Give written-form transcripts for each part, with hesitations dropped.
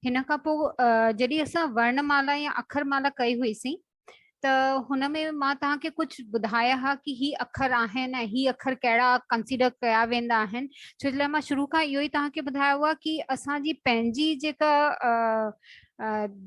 हिन खां पोइ जॾहिं असां वर्णमाला या अखरमाला कई हुईसीं त हुन में मां तव्हांखे कुझु ॿुधाया हा कि ही अखर आहिनि ऐं ही अखर कहिड़ा कंसीडर कया वेंदा आहिनि। छो जे लाइ मां शुरू खां इहो ई तव्हांखे ॿुधायो आहे कि असांजी पंहिंजी जेका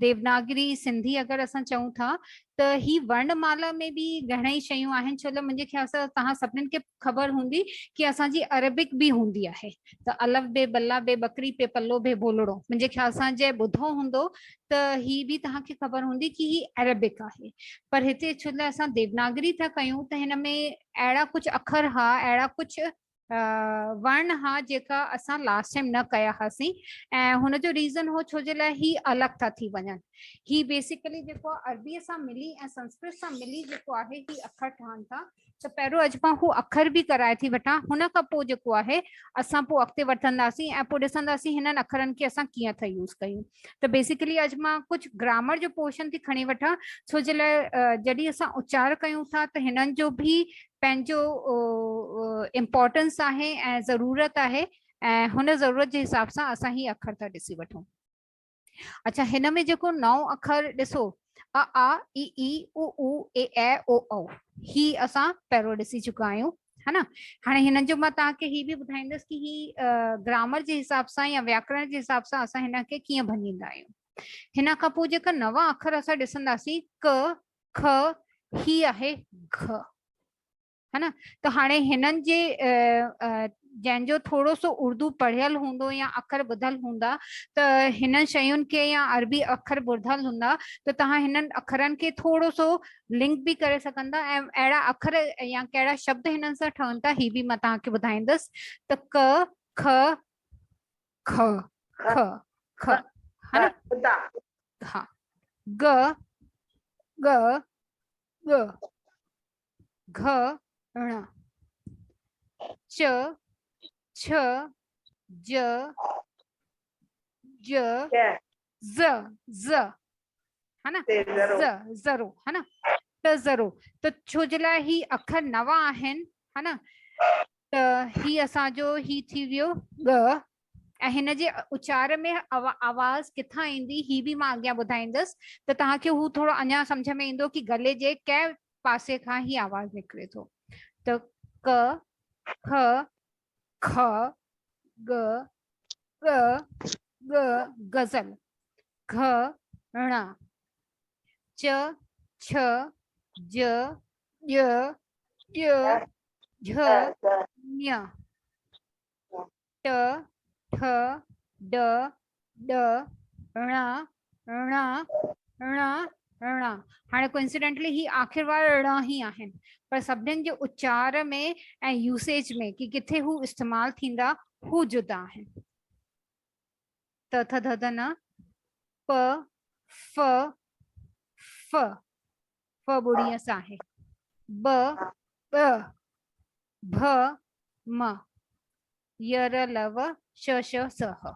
देवनागरी सिंधी अगरि असां चऊं था त ही वर्णमाला में बि घणेई शयूं आहिनि। छो लाइ मुंहिंजे ख्याल सां तव्हां सभिनीनि खे ख़बर हूंदी कि असांजी अरबिक बि हूंदी आहे। त अलफ बे बल्ला बे बकरी पे पल्लो बे बोलड़ो, मुंहिंजे ख्याल सां जे ॿुधो हूंदो त ही बि तव्हांखे ख़बर हूंदी कि ही अरबिक आहे। पर हिते छो लाइ असां देवनागरी था कयूं त हिन में अहिड़ा कुझु अखर हा, अहिड़ा कुझु वर्ण हा जेका असां लास्ट टाइम न कया हुआसीं ऐं हुनजो रीज़न हो छो जे लाइ ही अलॻि था थी वञनि। ही बेसिकली जेको अरबीअ सां मिली ऐं संस्कृत सां मिली जेको आहे ही अखर ठहनि था। त पहिरियों अॼु मां हू अखर बि कराए थी वठां, हुन खां पोइ जेको आहे असां पोइ अॻिते वधंदासीं ऐं पोइ ॾिसंदासीं हिननि अखरनि खे असां कीअं था यूज़ कयूं। त बेसिकली अॼु मां कुझु ग्रामर जो पोर्शन थी खणी वठां छो जे लाइ जॾहिं असां उच्चार कयूं था त हिननि जो बि पंहिंजो इम्पोर्टेंस आहे ऐं ज़रूरत आहे ऐं हुन ज़रूरत जे हिसाब सां असां ही अखर था ॾिसी वठूं। अच्छा, हिन में जेको नओं अखर ॾिसो अ आ इ ई उ ऊ ए ऐ ओ औ, ही असां पहिरियों ॾिसी चुका आहियूं, है ना। हाणे हिननि जो मां तव्हांखे ही बि ॿुधाईंदसि कि ही ग्रामर जे हिसाब सां या व्याकरण जे हिसाब सां असां हिन खे कीअं भञींदा आहियूं। हिन खां पोइ जेका नवां अखर असां ॾिसंदासीं क ख ही आहे घ, है ना। त हाणे हिननि जे जंहिंजो थोरो सो उर्दू पढ़ियल हूंदो या अखर ॿुधल हूंदा त हिननि शयुनि खे या अरबी अखर ॿुधल हूंदा त तव्हां हिननि अखरनि खे थोरो सो लिंक बि करे सघंदा ऐं अहिड़ा अखर या कहिड़ा शब्द हिननि सां ठहनि था ही बि मां तव्हांखे ॿुधाईंदसि। त क ख ख ख ख, है ना। हाँ, ग ग ग घ ण च छ ज ज ज ज, है ना, ज ज़रो, है ना। त ज़रो त छो जे लाइ ही अखर नवां आहिनि, है ना। त ही असांजो ही थी वियो ग ऐं हिन जे उचार में आवाज़ किथां ईंदी ही बि मां अॻियां ॿुधाईंदसि त तव्हांखे हू थोरो अञा सम्झ में ईंदो कि गले जे कंहिं पासे खां ही आवाज़ निकिरे थो। त क ख ख ग ग ग गज़ल, घ ण च छ ज य य झ ञ ट ठ ड ॾ ण ण ण ण। हाणे कोइंसिडेंटली ही आख़िर वारा ण ही आहिनि पर सभिनीनि जे उच्चार में ऐं यूसेज में कि किथे हू इस्तेमालु थींदा हू जुदा आहिनि। त थ ध ध न प फ फ फ ॿुड़ीअ सां आहे, ब ब भ म य र लव श श स ह,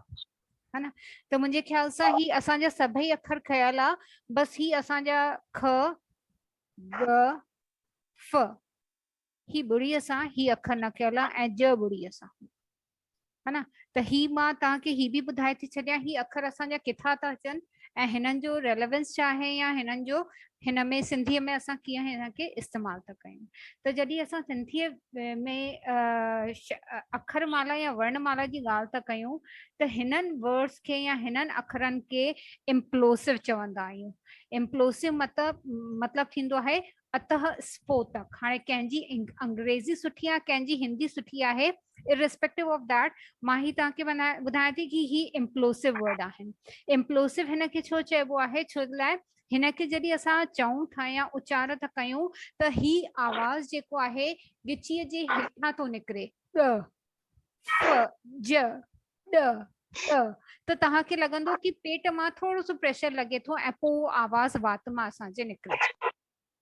है ना। त मुंहिंजे ख्याल सां ही असांजा सभई अखर खयल आ, बसि ही असांजा ख ग फ ही ॿुड़ीअ सां ही अखर न कयल आहे ऐं ज ॿुड़ीअ सां, है ना। त ही मां तव्हांखे ही बि ॿुधाए थी छॾियां ही अखर असांजा किथां था अचनि ऐं हिननि जो रेलेवेंस छा आहे या हिननि जो हिन में सिंधीअ में असां कीअं हिन खे इस्तेमालु था कयूं। त जॾहिं असां सिंधीअ में अखरमाला या वर्णमाला जी ॻाल्हि था कयूं त हिननि वर्ड्स खे या हिननि अखरनि खे इम्प्लोसिव चवंदा आहियूं। इम्प्लोसिव मतलब थींदो आहे अतः स्फोटक। हाणे कंहिंजी अंग्रेजी सुठी आहे कंहिंजी हिंदी सुठी आहे, इरिस्पेक्टिव ऑफ दैट मां ही तव्हांखे ॿुधायां थी कि ही इम्प्लोसिव वर्ड आहिनि। इम्प्लोसिव हिन खे छो चइबो आहे, छो लाइ हिन खे जॾहिं असां चऊं था या उचार था कयूं त ही आवाज़ जेको आहे ॻिचीअ जे हेठां थो निकिरे, ॾ फ ज ॾ ॾ। त तव्हांखे लॻंदो कि पेट मां थोरो सो प्रेशर लॻे थो ऐं पोइ आवाज़ वात मां असांजे निकिरे।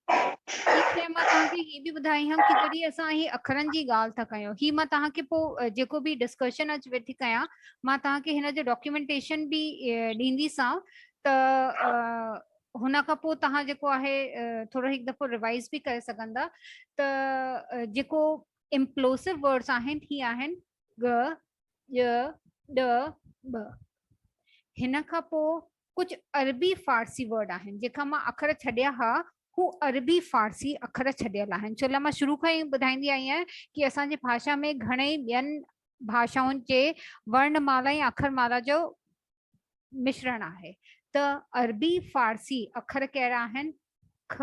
ही मां तव्हांखे ही बि ॿुधाई हुयमि कि जॾहिं असां ही अखरनि जी ॻाल्हि था कयूं ही मां तव्हांखे पोइ जेको बि डिस्कशन अॼु वेठी कयां मां तव्हांखे हिन जो डॉक्यूमेंटेशन बि ॾींदीसांव। त हुन खां पोइ तव्हां जेको आहे थोरो हिकु दफ़ो रिवाइज़ बि करे सघंदा। त जेको इम्प्लोसिव वर्ड्स आहिनि ही आहिनि ग य ॾ ॿ। हिन खां पोइ कुछ अरबी फारसी वर्ड आहिनि जेका मां अखर छॾिया हा, हू अरबी फारसी अखर छॾियल आहिनि। छो लाइ मां शुरू खां ई ॿुधाईंदी आई आहियां कि असांजी भाषा में घणेई ॿियनि भाषाउनि जे वर्णमाला या अखरमाला जो मिश्रण आहे। त अरबी फारसी अखर कहिड़ा आहिनि? ख,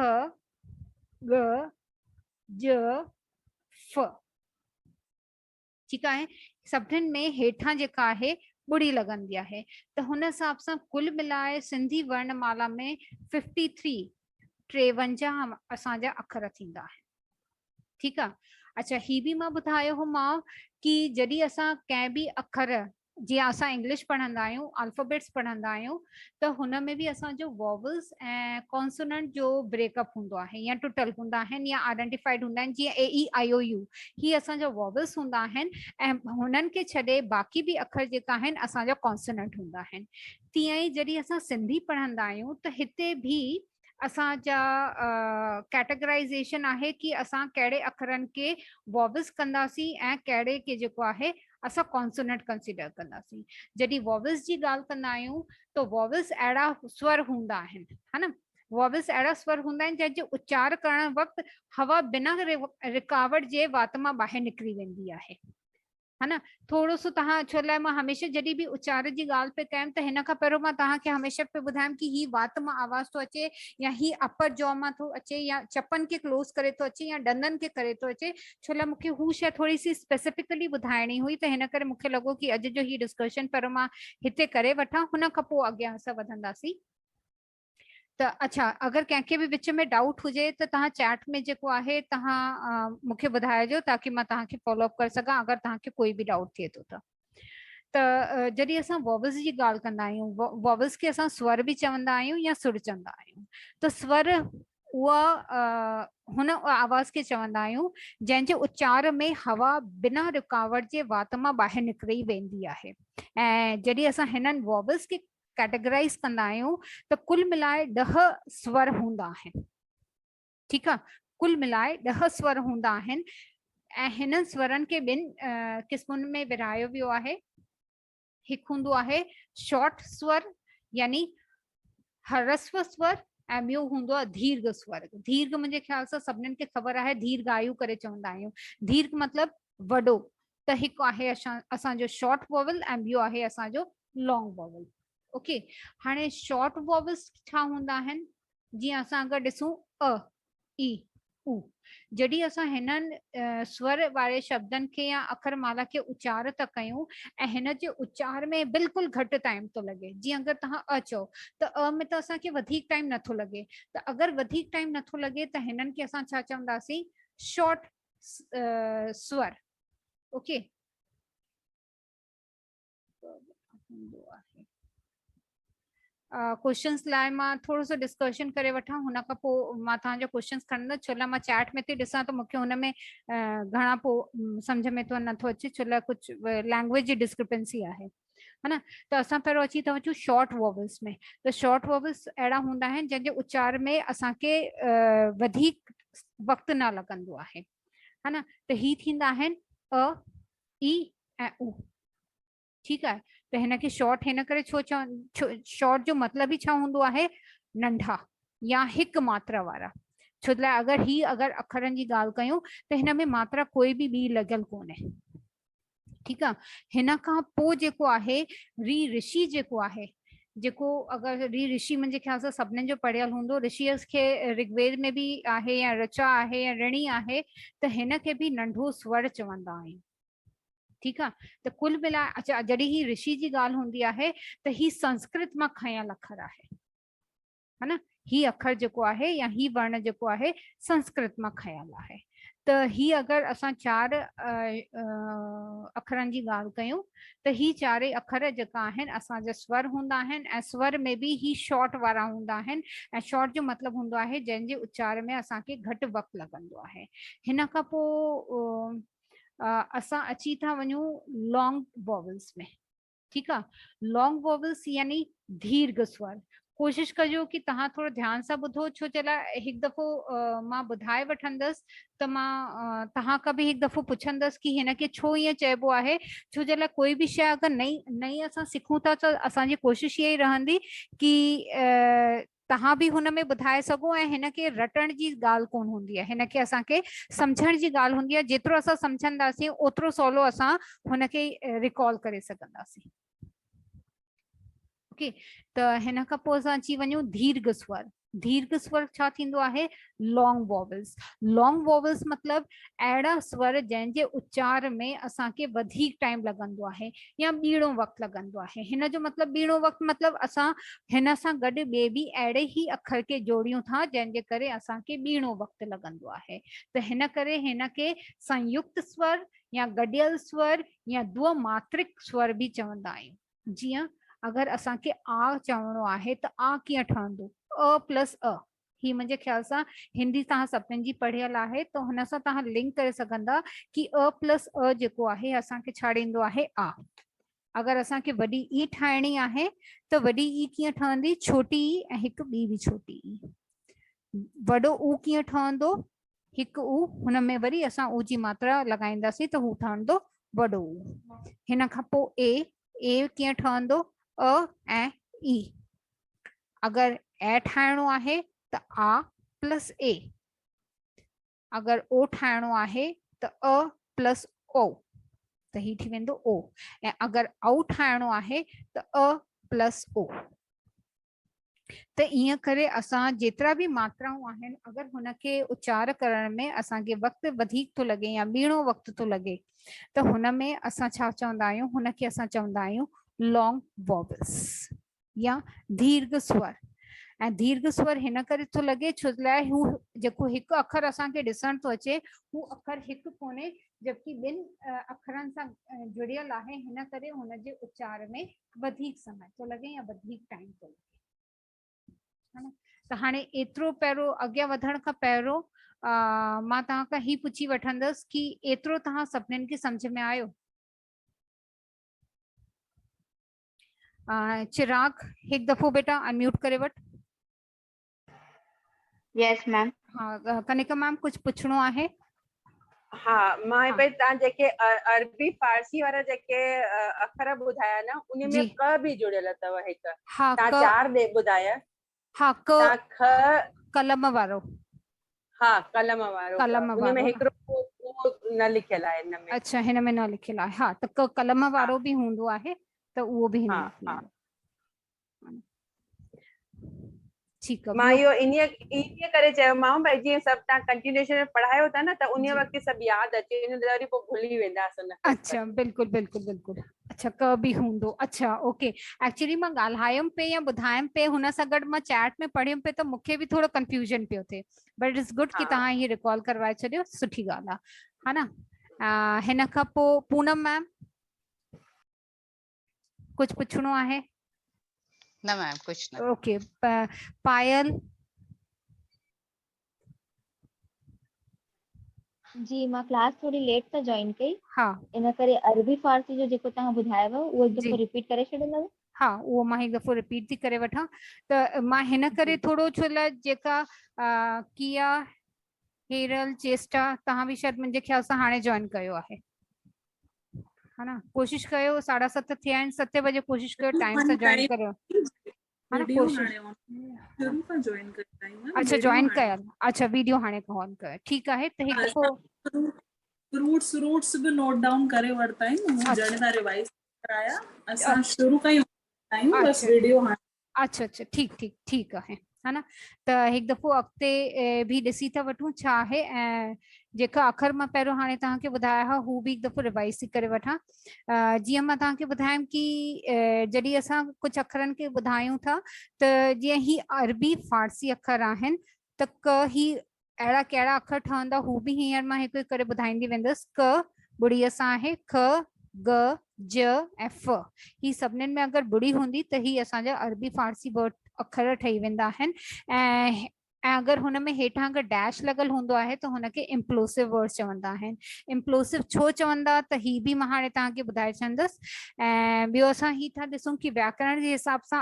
ग, ज, फ। ठीकु आहे। सभिनीनि में हेठां जेका आहे ॿुड़ी लॻंदी आहे। त हुन हिसाब सां कुल मिलाए सिंधी वर्णमाला में 53 53 असांजा अखर थींदा आहिनि। ठीकु आहे। अच्छा, ही बि मां ॿुधायो हो मां कि जॾहिं असां कंहिं बि अखर, जीअं असां इंग्लिश पढ़ंदा आहियूं, अल्फाबेट्स पढ़ंदा आहियूं, त हुन में बि असांजो वॉवल्स ऐं कॉन्सोनेंट जो ब्रेकअप हूंदो आहे या टुटल हूंदा आहिनि या आइडेंटिफाइड हूंदा आहिनि। जीअं AEIOU ही असांजा वॉवल्स हूंदा आहिनि ऐं हुननि खे छॾे बाक़ी बि अखर जेका आहिनि असांजा कॉन्सोनेंट हूंदा आहिनि। तीअं ई जॾहिं असां सिंधी पढ़ंदा आहियूं त हिते बि असांजा कैटेगराइजेशन आहे कि असां कहिड़े अखरनि के वॉवल्स कंदासीं ऐं कहिड़े के जेको आहे असां कॉन्सोनेंट कंसिडर कंदासीं। जॾहिं वॉवल्स जी ॻाल्हि कंदा आहियूं त वॉवल्स अहिड़ा स्वर हूंदा आहिनि, है न। वॉवल्स अहिड़ा स्वर हूंदा आहिनि जंहिंजो उच्चार करण वक़्तु हवा बिना रुकावट जे वात मां ॿाहिरि निकिरी वेंदी आहे, है न। थोरो सो तव्हां, छो लाइ मां हमेशह जॾहिं बि उच्चार जी ॻाल्हि पे कयमि त हिन खां पहिरियों मां तव्हांखे हमेशह पे ॿुधायमि कि ही वात मां आवाज़ थो अचे या ही अपर जॉ मां थो अचे या चपनि खे क्लोज करे थो अचे या ॾंदनि खे करे थो अचे। छो लाइ मूंखे हू शइ थोरी सी स्पेसिफिकली ॿुधाइणी हुई, त हिन करे मूंखे लॻो कि अॼु जो ही डिस्कशन पहिरियों मां हिते करे वठां, हुन खां पोइ अॻियां असां वधंदासीं। त अच्छा, अगर कंहिंखे भी विच में डाउट हुजे त तव्हां चैट में जेको आहे तव्हां मूंखे ॿुधाइजो ताकि मां तव्हांखे फॉलोअप करे सघां अगर तव्हांखे कोई भी डाउट थिए थो त जॾहिं असां वॉवल्स जी ॻाल्हि कंदा आहियूं, वॉवल्स खे असां स्वर भी चवंदा आहियूं या सुर चवंदा आहियूं। त स्वर उहा हुन आवाज़ खे चवंदा आहियूं जंहिंजे उच्चार में हवा बिना रुकावट जे वात मां ॿाहिरि निकिरी वेंदी आहे। ऐं जॾहिं असां हिननि वॉवल्स खे कैटेगराइज कंदा आहियूं त कुल मिलाए 10 स्वर हूंदा आहिनि। ठीकु आहे। कुल मिलाए 10 स्वर हूंदा आहिनि ऐं हिननि स्वरनि खे ॿिनि क़िस्मुनि में विरहायो वियो आहे। हिकु हूंदो आहे शॉर्ट स्वर यानी ह्रस्व स्वर ऐं ॿियो हूंदो आहे दीर्घ स्वर। दीर्घ मुंहिंजे ख्याल सां सभिनीनि खे ख़बर आहे, दीर्घायु करे चवंदा आहियूं। दीर्घ मतिलबु वॾो। त हिकु आहे असांजो शॉर्ट वॉवल ऐं ॿियो आहे असांजो लॉन्ग वॉवल। ओके, हाणे शॉर्ट वॉवल्स छा हूंदा आहिनि? जीअं असां अगरि ॾिसूं अ, ई, उ, जॾहिं असां हिननि स्वर वारे शब्दनि खे या अखरमाला खे उच्चार था कयूं ऐं हिन जे उच्चार में बिल्कुलु घटि टाइम थो लॻे। जीअं अगरि तव्हां अ चओ त अ में त असांखे वधीक टाइम नथो लॻे, त अगरि वधीक टाइम नथो लॻे त हिननि खे असां छा चवंदासीं? शॉर्ट स्वर। ओके, क्वेश्चंस लाइ मां थोरो सो डिस्कशन करे वठां, हुन खां पोइ मां तव्हांजो क्वेश्चंस खणंदसि। छो लाइ मां चैट में थी ॾिसां त मूंखे हुन में घणा पोइ सम्झ में तो नथो अचे, छो लाइ कुझु लैंग्वेज जी डिस्क्रिपेंसी आहे, है न। त असां पहिरियों अची था वञूं शॉर्ट वॉवल्स में। त शॉर्ट वॉवल्स अहिड़ा हूंदा आहिनि जंहिंजे उच्चार में असांखे वधीक वक़्तु न लॻंदो आहे, है न। त ही थींदा आहिनि अ, ई ऐं उ। ठीकु आहे। त हिनखे शॉर्ट हिन करे छो चवनि? शॉर्ट जो मतिलब ई छा हूंदो आहे? नंढा या हिकु मात्रा वारा। छो लाइ अगरि ही अगरि अखरनि जी ॻाल्हि कयूं त हिन में मात्रा कोई बि ॿी लॻियल कोन्हे। ठीकु आहे। हिन खां पोइ जेको आहे री ऋषि जेको आहे, जेको अगरि री ऋषि मुंहिंजे ख्याल सां सभिनीनि जो पढ़ियल हूंदो। ऋषि खे ऋग्वेद में बि आहे या ऋचा आहे या ऋणी आहे, त हिन खे बि नंढो स्वर चवंदा आहियूं। ठीकु आहे। त कुल मिलाए अच्छा, जॾहिं ही ऋषि जी ॻाल्हि हूंदी आहे त ही संस्कृत मां खयल अखर आहे, है न। ही अखर जेको आहे या ही वर्ण जेको आहे संस्कृत मां खयल आहे। त ही अगरि असां 4 अखरनि जी ॻाल्हि कयूं त ही 4 अखर जेका आहिनि असांजा स्वर हूंदा आहिनि ऐं स्वर में बि ही शॉर्ट वारा हूंदा आहिनि। ऐं शॉर्ट जो मतिलबु हूंदो आहे जंहिंजे उच्चार में असांखे घटि वक़्तु लॻंदो आहे। हिन खां पोइ असां अची था वञूं लॉन्ग वॉवल्स में। ठीकु आहे। लॉन्ग वॉवल्स यानी दीर्घ स्वर। कोशिश कजो कि तहां थोड़ा ध्यान सां ॿुधो, छो जे लाइ हिकु दफ़ो मां ॿुधाए वठंदसि त मां तहां खां बि हिकु दफ़ो पुछंदसि कि हिनखे छो ईअं चइबो आहे। छो जे लाइ कोई बि शइ अगरि नई असां सिखूं था त असांजी कोशिशि इहा ई रहंदी कि तहां बि हुन में ॿुधाए सघो, ऐं हिनखे रटण जी ॻाल्हि कोन हूंदी आहे, हिनखे असांखे सम्झण जी ॻाल्हि हूंदी आहे। जेतिरो असां सम्झंदासीं ओतिरो सवलो असां हुनखे रिकॉल करे सघंदासीं। ओके, त हिन खां पोइ असां अची वञूं दीर्घ स्वर। दीर्घ स्वर छा थींदो आहे? Long vowels. लॉन्ग वॉवल्स मतलब अहिड़ा स्वर जंहिंजे उच्चार में असांखे वधीक टाइम लॻंदो आहे या ॿीणो वक़्तु लॻंदो आहे। हिन जो मतलब ॿीणो वक़्तु मतलब असां हिन सां गॾु ॿिए बि अहिड़े ई अखर खे जोड़ियूं था जंहिंजे करे असांखे ॿीणो वक़्तु लॻंदो आहे। त हिन करे हिनखे संयुक्त स्वर या गॾियल स्वर या द्विमात्रिक स्वर भी चवंदा आहियूं। जीअं अगर असांखे आ चवणो आहे त आ कीअं ठहंदो? अ प्लस अ। ही मुंहिंजे ख्याल सां हिंदी तव्हां सभिनीनि जी पढ़ियल आहे, त हुन सां तव्हां लिंक करे सघंदा कि अ प्लस अ जेको आहे असांखे छा ॾींदो आहे? आ। अगर असांखे वॾी ई ठाहिणी आहे त वॾी ई कीअं ठहंदी? छोटी ई ऐं हिकु ॿी बि छोटी ई। वॾो ऊ कीअं ठहंदो? हिकु ऊ, हुन में वरी असां ऊ जी मात्रा लॻाईंदासीं त हू ठहंदो वॾो ऊ। हिन खां पोइ ए कीअं ठहंदो? अ ऐं ई। अगर ए ठाहिणो आहे त आ प्लस ए। अगर ओ ठाहिणो आहे त अ प्लस ओ, त ही थी वेंदो ओ। ऐं अगर औ ठाहिणो आहे त अ प्लस ओ। त ईअं करे असां जेतिरा भी मात्राऊं आहिनि अगर हुनखे उच्चार करण में असांखे वक़्तु वधीक थो लॻे या ॿीणो वक़्तु थो लॻे त हुन में असां छा चवंदा आहियूं? हुनखे असां चवंदा आहियूं लॉन्ग वॉवल्स या दीर्घ स्वर। ऐं दीर्घ स्वर हिन करे थो लॻे छो लाइ हू जेको हिकु अखर असांखे ॾिसण थो अचे हू अखर हिकु कोन्हे, जबकि ॿिनि अखरनि सां जुड़ियल आहे। हिन करे हुनजे उच्चार में वधीक समय थो लॻे या वधीक टाइम थो लॻे। त हाणे एतिरो पहिरियों अॻियां वधण खां पहिरियों मां तव्हां खां ही पुछी वठंदसि कि एतिरो तव्हां सभिनीनि खे सम्झ में आयो? चिराग हिकु दफ़ो बेटा अनम्यूट करे वठ। यस मैम। हाँ कनिका मैम कुछ पुछणो आहे? हाँ मां भाई तव्हां जेके अरबी फारसी वारा जेके अखर ॿुधाया न उन में क बि जुड़ियल अथव हिकु। हाँ तव्हां चार दे ॿुधाया। हाँ तव्हां ख कलम वारो। हाँ कलम वारो। कलम उन में वारो हिकिड़ो न लिखियल आहे हिन में। अच्छा हिन में न लिखियल आहे। हाँ त कलम वारो भी हूंदो आहे त उहो भी हिन में थींदो। ठीक है। मां इहो इन्हीअ करे चयोमांव भई जीअं सभु तव्हां कंटिन्यूएशन में पढ़ायो था न त उन वक़्तु सभु यादि अचे वञे त वरी पोइ भुली वेंदासीं। अच्छा बिल्कुलु बिल्कुलु बिल्कुलु। अच्छा क बि हूंदो। अच्छा ओके। एक्चुअली मां ॻाल्हायमि पे या ॿुधायमि पे हुन सां गॾु मां चैट में पढ़ियमि पे त मूंखे बि थोरो कंफ्यूजन पियो थिए, बट इट्स गुड कि तव्हां हीअ रिकॉल करवाए छॾियो, सुठी ॻाल्हि आहे, है न। हिन खां पोइ पूनम मैम कुछ पुछणो आहे? न मैम कुछ न। ओके पायल जी मां क्लास थोड़ी लेट सां जॉइन कई। हाँ इन करे अरबी फारसी जो जेको तव्हां ॿुधायव उहो हिकु दफ़ो रिपीट करे छॾींदव? हाँ उहो मां हिकु दफ़ो रिपीट थी करे वठां। त मां हिन करे थोरो छो लाइ जेका किया हेरल चेस्टा तव्हां बि शायदि मुंहिंजे ख्याल सां हाणे जॉइन कयो आहे, है ना। कोशिश कयो 7:30 थिया आहिनि, 7 बजे कोशिश कयो टाइम सां जॉइन करियो, है ना। कोशिश अच्छा जॉइन कयल। अच्छा वीडियो हाणे ऑन कयो, ठीकु आहे। त हिकु दफ़ो रूट्स भी नोट डाउन करे वरता आहिनि जॾहिं तव्हां रिवाइज कराया असां शुरू कयूं आहियूं बस वीडियो हाणे। अच्छा अच्छा ठीकु आहे, है ना। त हिकु दफ़ो अॻिते बि ॾिसी था वठूं छा आहे, ऐं जेका अखर मां पहिरियों हाणे तव्हांखे ॿुधाया हुआ हू बि हिकु दफ़ो रिवाइज थी करे वठां। जीअं मां तव्हांखे ॿुधायमि कि जॾहिं असां कुझु अखरनि खे ॿुधायूं था त जीअं ही अरबी फारसी अखर आहिनि त क ही अहिड़ा कहिड़ा अखर ठहंदा हू बि हींअर मां हिकु हिकु करे ॿुधाईंदी वेंदसि। क ॿुड़ीअ सां आहे, ख ग ज ऐं फ। ही सभिनीनि में अगरि ॿुड़ी हूंदी त ही असांजा अरबी फारसी वर्ड अखर ठही वेंदा आहिनि। ऐं ऐं अगरि हुन में हेठां अगरि डैश लॻल हूंदो आहे त हुनखे इम्प्लोसिव वर्ड्स चवंदा आहिनि। इम्प्लोसिव छो चवंदा त ही बि मां हाणे तव्हांखे ॿुधाए छॾंदसि। ऐं ॿियो असां ही था ॾिसूं कि व्याकरण जे हिसाब सां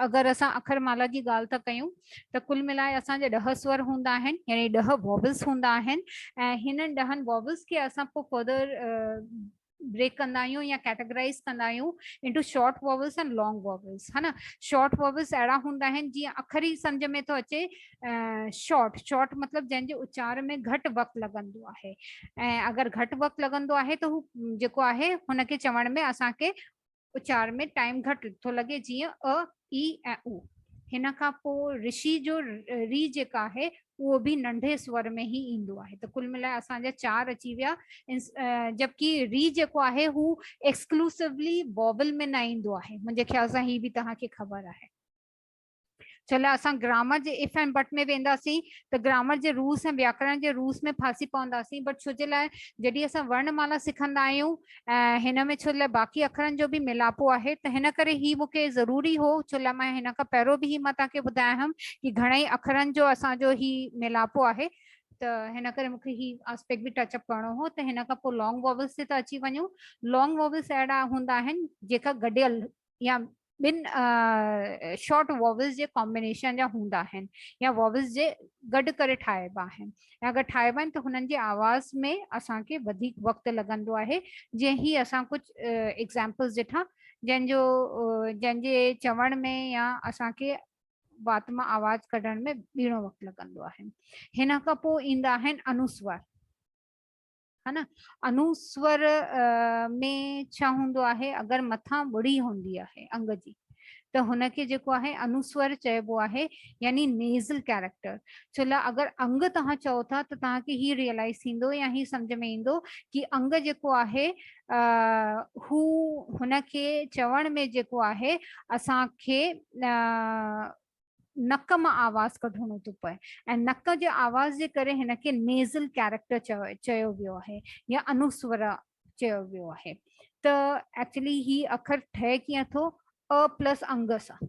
अगरि असां अखरमाला जी ॻाल्हि था कयूं त कुल मिलाए असांजे 10 स्वर हूंदा आहिनि, यानी 10 वॉवल्स हूंदा आहिनि। ऐं हिननि 10 वॉवल्स खे असां पोइ फर्दर ब्रेक कंदा आहियूं या कैटेगराइज कंदा आहियूं into short vowels and long vowels, है ना। शॉर्ट वॉवल्स अहिड़ा हूंदा आहिनि जीअं अखर ई सम्झ में थो अचे। शॉर्ट मतलब जंहिंजे उच्चार में घटि वक़्तु लॻंदो आहे। ऐं अगरि घटि वक़्तु लॻंदो आहे त हू जेको आहे हुनखे चवण में असांखे उच्चार में टाइम घटि थो लॻे, जीअं अ, ई ऐं उ। हिन खां पोइ ऋषि जो री जेका आहे उहो बि नंढे स्वर में ई ईंदो आहे। त कुल मिलाए असांजा 4 अची विया। जबकि री जेको आहे हू एक्सक्लूसिवली वॉवल में न ईंदो आहे। मुंहिंजे ख़्याल सां ही बि तव्हांखे ख़बर आहे। चलो असां grammar J if and but में वेंदासीं त ग्रामर जे रूल्स ऐं व्याकरण जे रूल्स में फासी पवंदासीं। बट छो जे लाइ जॾहिं असां वर्णमाला सिखंदा आहियूं ऐं हिन में छो लाइ बाक़ी अखरनि जो बि मिलापो आहे, त हिन करे ही मूंखे ज़रूरी हो। छो लाइ मां हिन खां पहिरियों बि मां तव्हांखे ॿुधाया हुअमि कि घणेई अखरनि जो असांजो ही मिलापो आहे। त हिन करे मूंखे ही आस्पेक्ट बि टचअप करणो हो। त हिन खां पोइ लॉन्ग वॉवल्स ते त अची वञूं। लॉन्ग वॉवल्स अहिड़ा हूंदा आहिनि जेका गॾियल या ॿिनि शॉर्ट वॉवल्स जे कॉम्बिनेशन जा हूंदा आहिनि या वॉवल्स जे गॾु करे ठाहिबा आहिनि। ऐं अगरि ठाहिबा आहिनि त हुननि जे आवाज़ में असांखे वधीक वक़्तु लॻंदो आहे। जीअं ही असां कुझु एग्ज़ाम्पल्स ॾिठा जंहिंजे चवण में या असांखे वात मां आवाज़ कढण में ॿीणो वक़्तु लॻंदो आहे। हिन खां पोइ ईंदा आहिनि अनुस्वर, है ना। अनुस्वर में छा हूंदो आहे, अगरि मथां ॿुड़ी हूंदी आहे अंग जी त हुनखे जेको आहे अनुस्वर चइबो आहे, यानी नेज़ल कैरेक्टर। छो लाइ अगरि अंग तव्हां चओ था त तव्हांखे ही रियलाइज़ थींदो या ही सम्झ में ईंदो कि अंग जेको आहे हू हुनखे चवण में जेको आहे असांखे नक मां आवाज़ कढणो थो पए। ऐं नक जे आवाज़ जे करे हिनखे नेज़ल कैरेक्टर चयो वियो आहे या अनुस्वर चयो वियो आहे। त एक्चुअली ही अखर ठहे कीअं थो, अ प्लस अंग सां।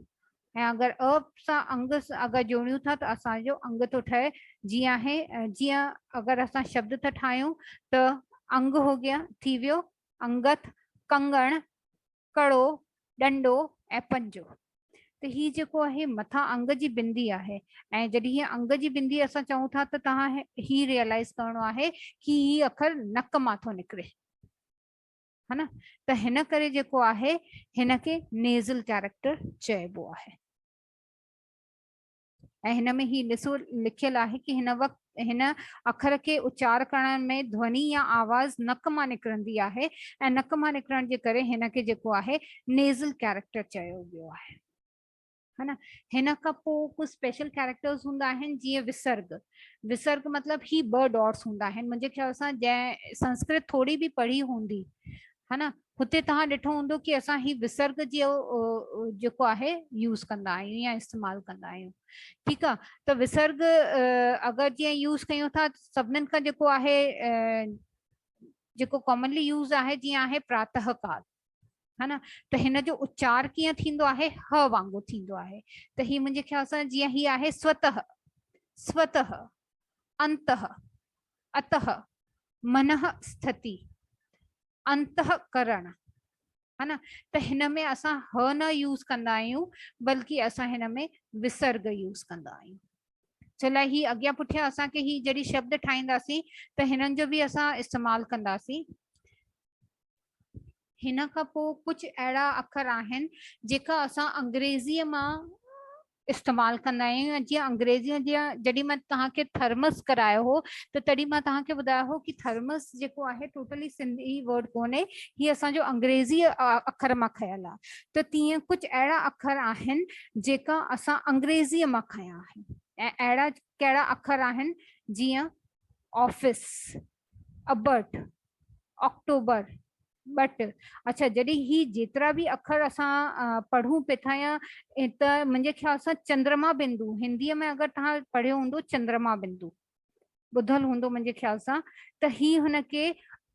ऐं अगरि अ सां अंग अगरि जोड़ियूं था त असांजो अंग थो ठहे। जीअं आहे जीअं अगरि असां शब्द था ठाहियूं त अंग हो गया थी वियो अंगत, कंगण, कड़ो, डंडो ऐं पंजो। त ही जेको आहे मथां अंग जी बिंदी आहे। ऐं जॾहिं हीअ अंग जी बिंदी असां चऊं था त तव्हां ही रियलाइज़ करणो आहे कि ही अखर नक मां थो निकिरे, है ना। त हिन करे जेको आहे हिनखे नेज़ल कैरेक्टर चइबो आहे। ऐं हिन में ही ॾिसो लिखियल आहे कि हिन वक़्तु हिन अखर खे उच्चार करण में ध्वनि या आवाज़ नक मां निकिरंदी आहे। ऐं नक मां निकिरण जे करे हिनखे जेको आहे नेज़ल कैरेक्टर चयो वियो आहे, है ना। हिन खां पोइ कुझु स्पेशल कैरेक्टर्स हूंदा आहिनि जीअं विसर्ग। विसर्ग मतलब ही 2 डॉट्स हूंदा आहिनि। मुंहिंजे ख्याल सां जंहिं संस्कृत थोरी बि पढ़ी हूंदी, है ना, हुते तव्हां ॾिठो हूंदो कि असां ही विसर्ग जो जेको आहे यूज़ कंदा आहियूं या इस्तेमालु कंदा आहियूं। ठीकु आहे। त विसर्ग अगरि जीअं यूज़ कयूं था सभिनीनि खां जेको आहे जेको कॉमनली यूज़ आहे जीअं आहे प्रातः काल, है ना। त हिन जो उच्चार कीअं थींदो आहे, ह वांगुरु थींदो आहे। त ही मुंहिंजे ख्याल सां जीअं ही आहे स्वतः, स्वतः, अंतः, अतः, मनः स्थिति, अंतःकरण, है ना। त हिन में असां ह न यूज़ कंदा आहियूं बल्कि असां हिन में विसर्ग यूज़ कंदा आहियूं। छो लाइ ही अॻियां पुठियां असांखे ही जॾहिं शब्द ठाहींदासीं त हिननि जो बि असां इस्तेमालु कंदासीं। हिन खां पोइ कुझु अहिड़ा अखर आहिनि जेका असां अंग्रेज़ीअ मां इस्तेमालु कंदा आहियूं। जीअं अंग्रेज़ीअ जी जॾहिं मां तव्हांखे थर्मस करायो हो त तॾहिं मां तव्हांखे ॿुधायो हो कि थर्मस जेको आहे टोटली सिंधी वर्ड कोन्हे, ही असांजो अंग्रेज़ी अखर मां खयल आहे। त तीअं कुझु अहिड़ा अखर आहिनि जेका असां अंग्रेज़ीअ मां खया आहिनि। ऐं अहिड़ा कहिड़ा अखर आहिनि जीअं ऑफिस, अबट, अक्टूबर, बट। अच्छा, जॾहिं ही जेतिरा बि अखर असां पढ़ूं पिया था या त मुंहिंजे ख्याल सां चंद्रमा बिंदु हिंदीअ में अगरि तव्हां पढ़ियो हूंदो चंद्रमा बिंदु ॿुधल हूंदो मुंहिंजे ख्याल सां, त ही हुनखे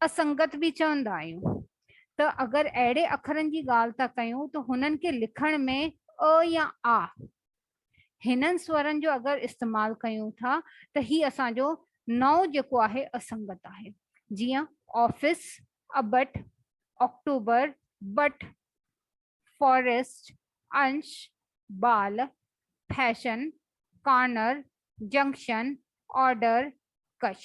असंगत बि चवंदा आहियूं। त अगरि अहिड़े अखरनि जी ॻाल्हि था कयूं त हुननि खे लिखण में अ या आ हिननि स्वरनि जो अगरि इस्तेमालु कयूं था त ही असांजो नओं जेको आहे असंगत आहे। जीअं office, Abbott, October, but, forest, अंश, बाल, फैशन, कॉर्नर, जंक्शन, ऑर्डर, कश,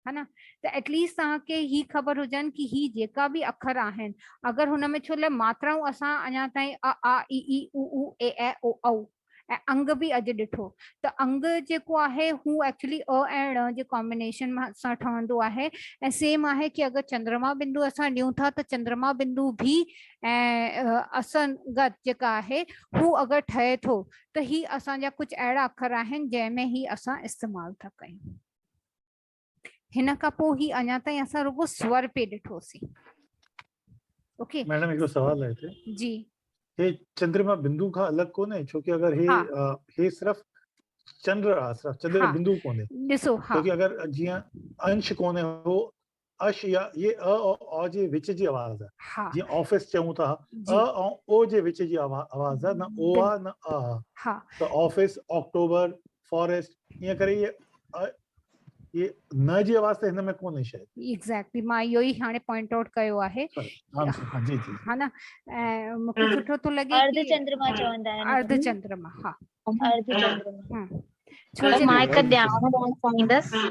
है ना। तो एटलीस्ट तव्हांखे ही ख़बर हुजनि कि ही जेका बि अखर आहिनि अगरि हुन में छो लाइ मात्राऊं असां अञा ताईं अ आ इ ई उ ऊ ए ऐ ओ औ ऐं अंग बि अॼु ॾिठो त अंग जेको आहे हू एक्चुअली अ ऐं ण जे कॉम्बिनेशन सां ठहंदो आहे। ऐं सेम आहे कि अगरि चंद्रमा बिंदु असां ॾियूं था त चंद्रमा बिंदु भी ऐं असंगत जेका आहे हू अगरि ठहे थो त ही असांजा कुझु अहिड़ा अखर आहिनि जंहिंमें ही असां इस्तेमालु था कयूं। हिन खां पोइ ही अञा ताईं असां रुगो स्वर पे ॾिठोसीं। ओके मैडम हिकिड़ो सवाल आहे हिते, जी हे चंद्रमा बिंदु खां अलॻि कोन्हे छो कि अगरि हे सिर्फ़ चंद्र आहे, सिर्फ़ चंद्र हाँ, बिंदु कोन्हे। ॾिसो हाँ क्योंकि अगरि जीअं अंश कोन्हे हो अश या ये अ और औ जे विच जी आवाज़ आहे। हाँ जीअं ऑफिस चऊं था जी अ ऐं ओ जे विच जी आवाज़ आहे, न ओ आहे न अ आहे। हाँ त ऑफिस, अक्टूबर, फॉरेस्ट ईअं करे ये न जी आवाज़ त हिन में कोन्हे शायद। एग्जैक्टली मां इहो ई हाणे पॉइंट आउट कयो आहे। हाँ जी जी हा न ऐं मूंखे सुठो थो लॻे अर्ध कि चंद्रमा चवंदा आहिनि अर्ध चंद्रमा हाँ अर्ध चंद्रमा। छो जे मां हिकु ॼाण ॾियणु चाहींदसि।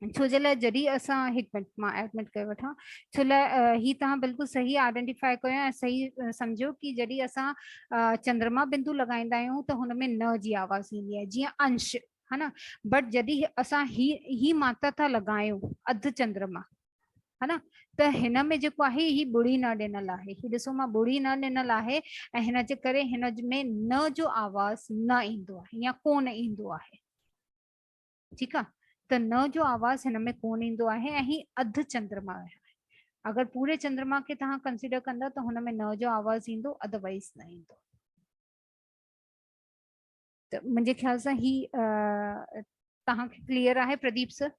छो जे लाइ जॾहिं असां हिकु मिनट मां एडमिट कयो वठां छो लाइ ही तव्हां बिल्कुलु सही आइडेंटिफाई कयो ऐं सही सम्झो कि जॾहिं असां चंद्रमा बिंदु लॻाईंदा आहियूं त हुन में न जी आवाज़ ईंदी आहे जीअं अंश है ना। बट जॾहिं असां ही मात्रा था लॻायूं अधु चंद्रमा है ना त हिन में जेको आहे ही ॿुड़ी न ॾिनल आहे। ही ॾिसो मां ॿुड़ी न ॾिनल आहे ऐं हिन जे करे हिन में न जो आवाज़ न ईंदो आहे या कोन ईंदो आहे। ठीकु आहे त न जो आवाज़ हिन में कोन ईंदो आहे ऐं ही अधु चंद्रमा आहे। अगरि पूरे चंद्रमा खे तव्हां कंसिडर कंदा त हुन में न जो आवाज़ ईंदो, अदरवाइज न ईंदो। त मुंहिंजे ख्याल सां ही तव्हांखे क्लियर आहे प्रदीप सर?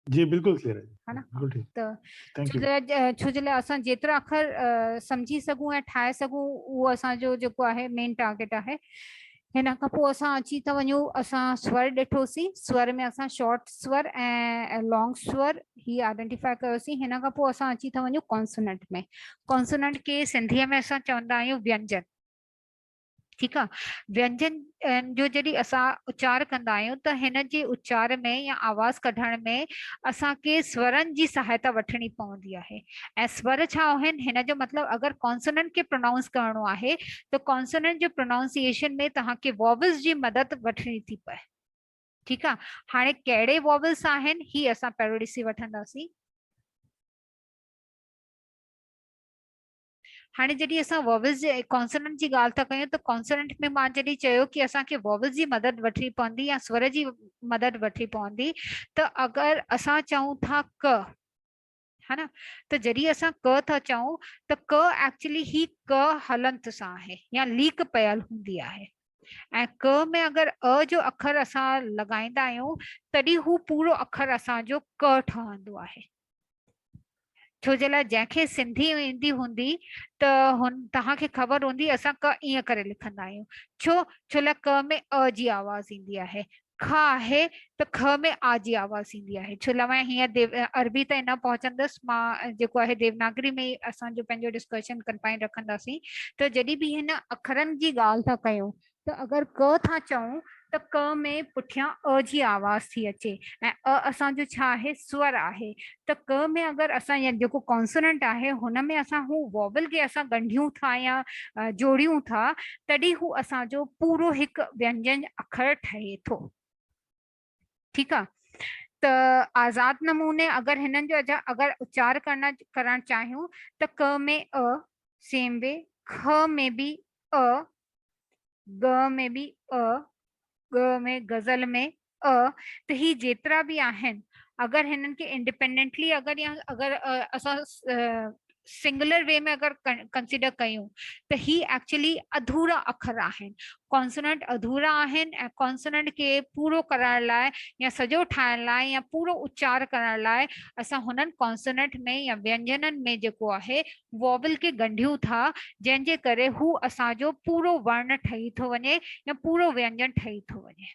जी बिल्कुलु क्लियर है ना। बिल्कुलु ठीक। Thank U. छो जे लाइ असां जेतिरा अखर सम्झी सघूं ऐं ठाहे सघूं उहो असांजो जेको आहे मेन टारगेट आहे। हिन खां पोइ असां अची था वञूं असां स्वर ॾिठोसीं। स्वर में असां शॉर्ट स्वर ऐं लॉन्ग स्वर ही आइडेंटिफाई कयोसीं। हिन खां पोइ असां अची था वञूं कॉन्सोनेंट में। कॉन्सोनेंट खे सिंधीअ में असां चवंदा आहियूं व्यंजन। ठीकु आहे व्यंजन जो जॾहिं असां उच्चार कंदा आहियूं त हिन जे उच्चार में या आवाज़ कढण में असांखे स्वरनि जी सहायता वठणी पवंदी आहे। ऐं स्वर छा आहिनि हिन जो मतिलबु अगरि कॉन्सोनेंट खे प्रोनाउंस करिणो आहे त कॉन्सोनेंट जो प्रोनाउंसिएशन में तव्हांखे वॉवल्स जी मदद वठणी थी पए। ठीकु आहे हाणे कहिड़े वॉवल्स आहिनि ही असां पहिरियों ॾिसी वठंदासीं। हाणे जॾहिं असां वॉवल्स जे कॉन्सोनेंट जी ॻाल्हि था कयूं त कॉन्सोनेंट में मां जॾहिं चयो कि असांखे वॉवल्स जी मदद वठणी पवंदी या स्वर जी मदद वठणी पवंदी त अगरि असां चऊं था क है ना त जॾहिं असां क था चऊं त क एक्चुअली ही क हलंत सां आहे या लीक पयल हूंदी आहे। ऐं क में अगरि अ जो अखर असां लॻाईंदा आहियूं तॾहिं हू पूरो अखर असांजो क ठहंदो आहे। छो जे लाइ जंहिंखे सिंधी ईंदी हूंदी त तव्हांखे ख़बर हूंदी असां क ईअं करे लिखंदा आहियूं। छो लाइ क में अ जी आवाज़ ईंदी आहे। ख आहे त ख में आ जी आवाज़ ईंदी आहे। छो लाइ मां हीअं अरबी ताईं न पहुचंदसि मां जेको आहे देवनागरी में असांजो पंहिंजो डिस्कशन कंपाइन रखंदासीं। त जॾहिं बि हिन अखरनि जी ॻाल्हि था कयूं त अगरि क था चऊं त क में पुठियां अ जी आवाज़ थी अचे ऐं अ असांजो छा आहे स्वर आहे। त क में अगरि असां या जेको कॉन्सोनेंट आहे हुन में असां हू वॉवल खे असां ॻंढियूं था या जोड़ियूं था तॾहिं हू असांजो पूरो हिकु व्यंजन अखर ठहे थो। ठीकु आहे त आज़ाद नमूने अगरि हिननि जो अगरि उच्चार करणु चाहियूं त क में अ, सेम वे ख में बि अ, ग में बि अ, ग में गज़ल में अ त ही जेतिरा बि आहिनि अगरि हिननि खे इंडिपेंडेंटली अगरि या अगरि असां सिंगुलर वे में अगर कंसिडर कयूं त ही एक्चुअली अधूरा अखर आहिनि, कॉन्सोनेंट अधूरा आहिनि ऐं कॉन्सोनेंट खे पूरो करण लाइ या सॼो ठाहिण लाइ या पूरो उच्चार करण लाइ असां हुननि कॉन्सोनेंट में या व्यंजननि में जेको आहे वॉवल खे ॻंढियूं था, जंहिंजे करे हू असांजो पूरो वर्ण ठही थो वञे या पूरो व्यंजन ठही थो वञे।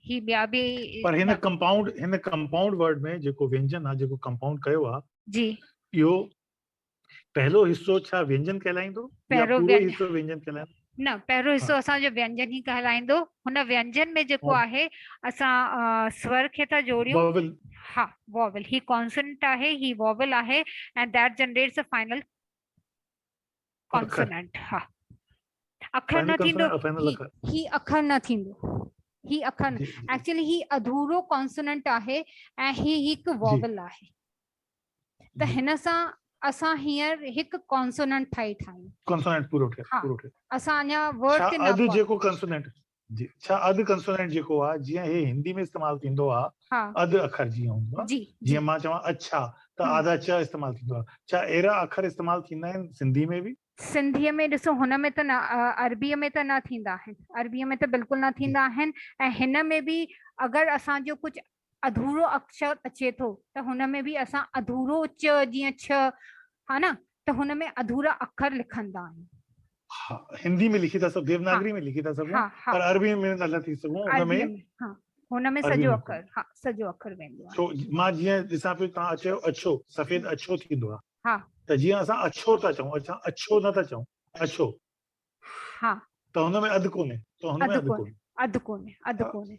ही ॿिया बि पर हिन कंपाउंड वर्ड में जेको व्यंजन आहे, जेको कंपाउंड कयो आहे, जी इहो पहलो हिस्सो छा व्यंजन कहलाइंदो या पहिरों पूरो व्यंजन हिस्सो व्यंजन कहलाइंदो? न, पहिरों हिस्सो असांजो व्यंजन ई कहलाइंदो। हुन व्यंजन में जेको हाँ। आहे असां स्वर खे था जोड़ियूं। वॉवल। हाँ, वॉवल ही कॉन्सोनेंट आहे, ही वॉवल आहे and that generates a final consonant. हाँ, अखर न थींदो, ही अखर न थींदो, ही अखर एक्चुअली ही अधूरो कॉन्सोनेंट आहे ऐं ही हिकु वॉवल आहे। त हिन सां असां हींअर हिकु कॉन्सोनेंट ठाहियूं। कॉन्सोनेंट पूरो ठे, हाँ, पूरो ठे। असां अञा वर्ड ते न अधु जेको कंसोनेंट जी, छा अधु कंसोनेंट जेको आहे जीअं हे हिंदी में इस्तेमाल थींदो आहे, हाँ, अधु अखर जीअं हूंदो आहे, जी जीअं मां चवां अच्छा त आधा च इस्तेमाल थींदो आहे, छा अहिड़ा अखर इस्तेमाल थींदा आहिनि सिंधी में बि? सिंधीअ में ॾिसो हुन में त न, अरबीअ में त न थींदा आहिनि, अरबीअ में त बिल्कुलु न थींदा आहिनि। ऐं हिन में बि अगरि असांजो कुझु अधूरो अक्षर अचे थो त हुन में बि असां अधूरो च जीअं छ, हा न, त हुन में अधूरा अखर लिखंदा आहियूं। हाँ, हिंदी में लिखी था सघूं, देवनागरी में लिखी था सघूं, हाँ, हाँ, पर अरबी में न थी सघूं। अरबीअ में हाँ, हुन में अरबी सॼो में अखर, हाँ, सॼो अखर वेंदो आहे। छो मां जीअं ॾिसां पियो तव्हां चयो अछो, सफ़ेद अछो थींदो आहे, हाँ, त जीअं असां अछो था चऊं, असां अछो नथा चऊं, अछो, हाँ, त हुन में अधु कोन्हे, त हुन में अधु कोन्हे, अधु कोन्हे, अधु कोन्हे।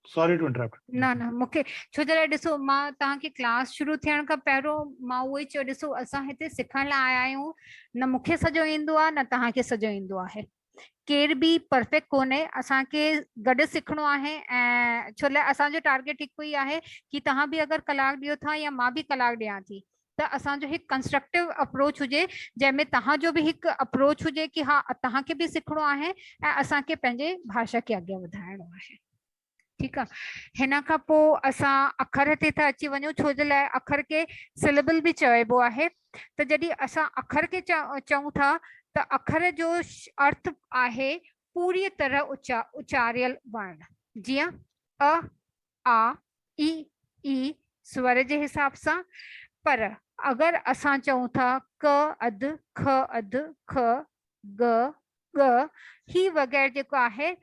Sorry to interrupt. न न, मूंखे छो जे लाइ ॾिसो, मां तव्हांखे क्लास शुरू थियण खां पहिरियों मां उहो ई चयो, ॾिसो असां हिते सिखण लाइ आया आहियूं, न मूंखे सॼो ईंदो आहे न तव्हांखे सॼो ईंदो आहे, केर बि परफेक्ट कोन्हे, असांखे गॾु सिखणो आहे। ऐं छो लाइ असांजो टारगेट हिकु ई आहे कि तव्हां बि अगरि कलाकु ॾियो था या मां बि कलाकु ॾियां थी, त असांजो हिकु कंस्ट्रक्टिव अप्रोच हुजे, जंहिंमें तव्हांजो बि हिकु अप्रोच हुजे कि हा तव्हांखे बि सिखणो आहे ऐं असांखे पंहिंजे भाषा खे अॻियां वधाइणो आहे। ठीकु आहे, हिन खां पोइ असां अखर ते था अची वञूं, छो जे लाइ अखर खे सिलेबल बि चइबो आहे। त जॾहिं असां अखर खे चऊं था त अखर जो अर्थ आहे पूरी तरह उचारियल वर्ण, जीअं अ, आ, ई स्वर जे हिसाब सां। पर अगरि असां चऊं था क अधु, ख अधु, ख, ग, ग, ही वग़ैरह जेको आहे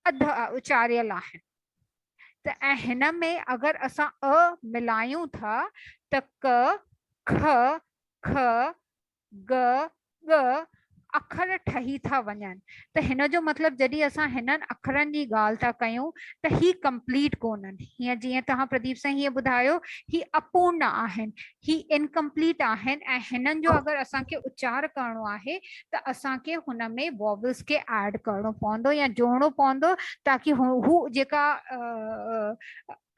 अध उचारियल आहे। त ऐं हिन में अगरि असां अ मिलायूं था त क, ख, ख, ग, ग अखर ठही था वञनि। त हिन जो मतिलबु जॾहिं असां हिननि अखरनि जी ॻाल्हि था कयूं त ही कंप्लीट कोन्हनि। हीअं जीअं तव्हां प्रदीप साईं हीअं ॿुधायो, ही अपूर्ण आहिनि, ही इनकम्प्लीट आहिनि। ऐं हिननि जो अगरि असांखे उच्चार करणो आहे त असांखे हुन में वॉवल्स खे ऐड करणो पवंदो या जोड़णो पवंदो, ताकि हू जेका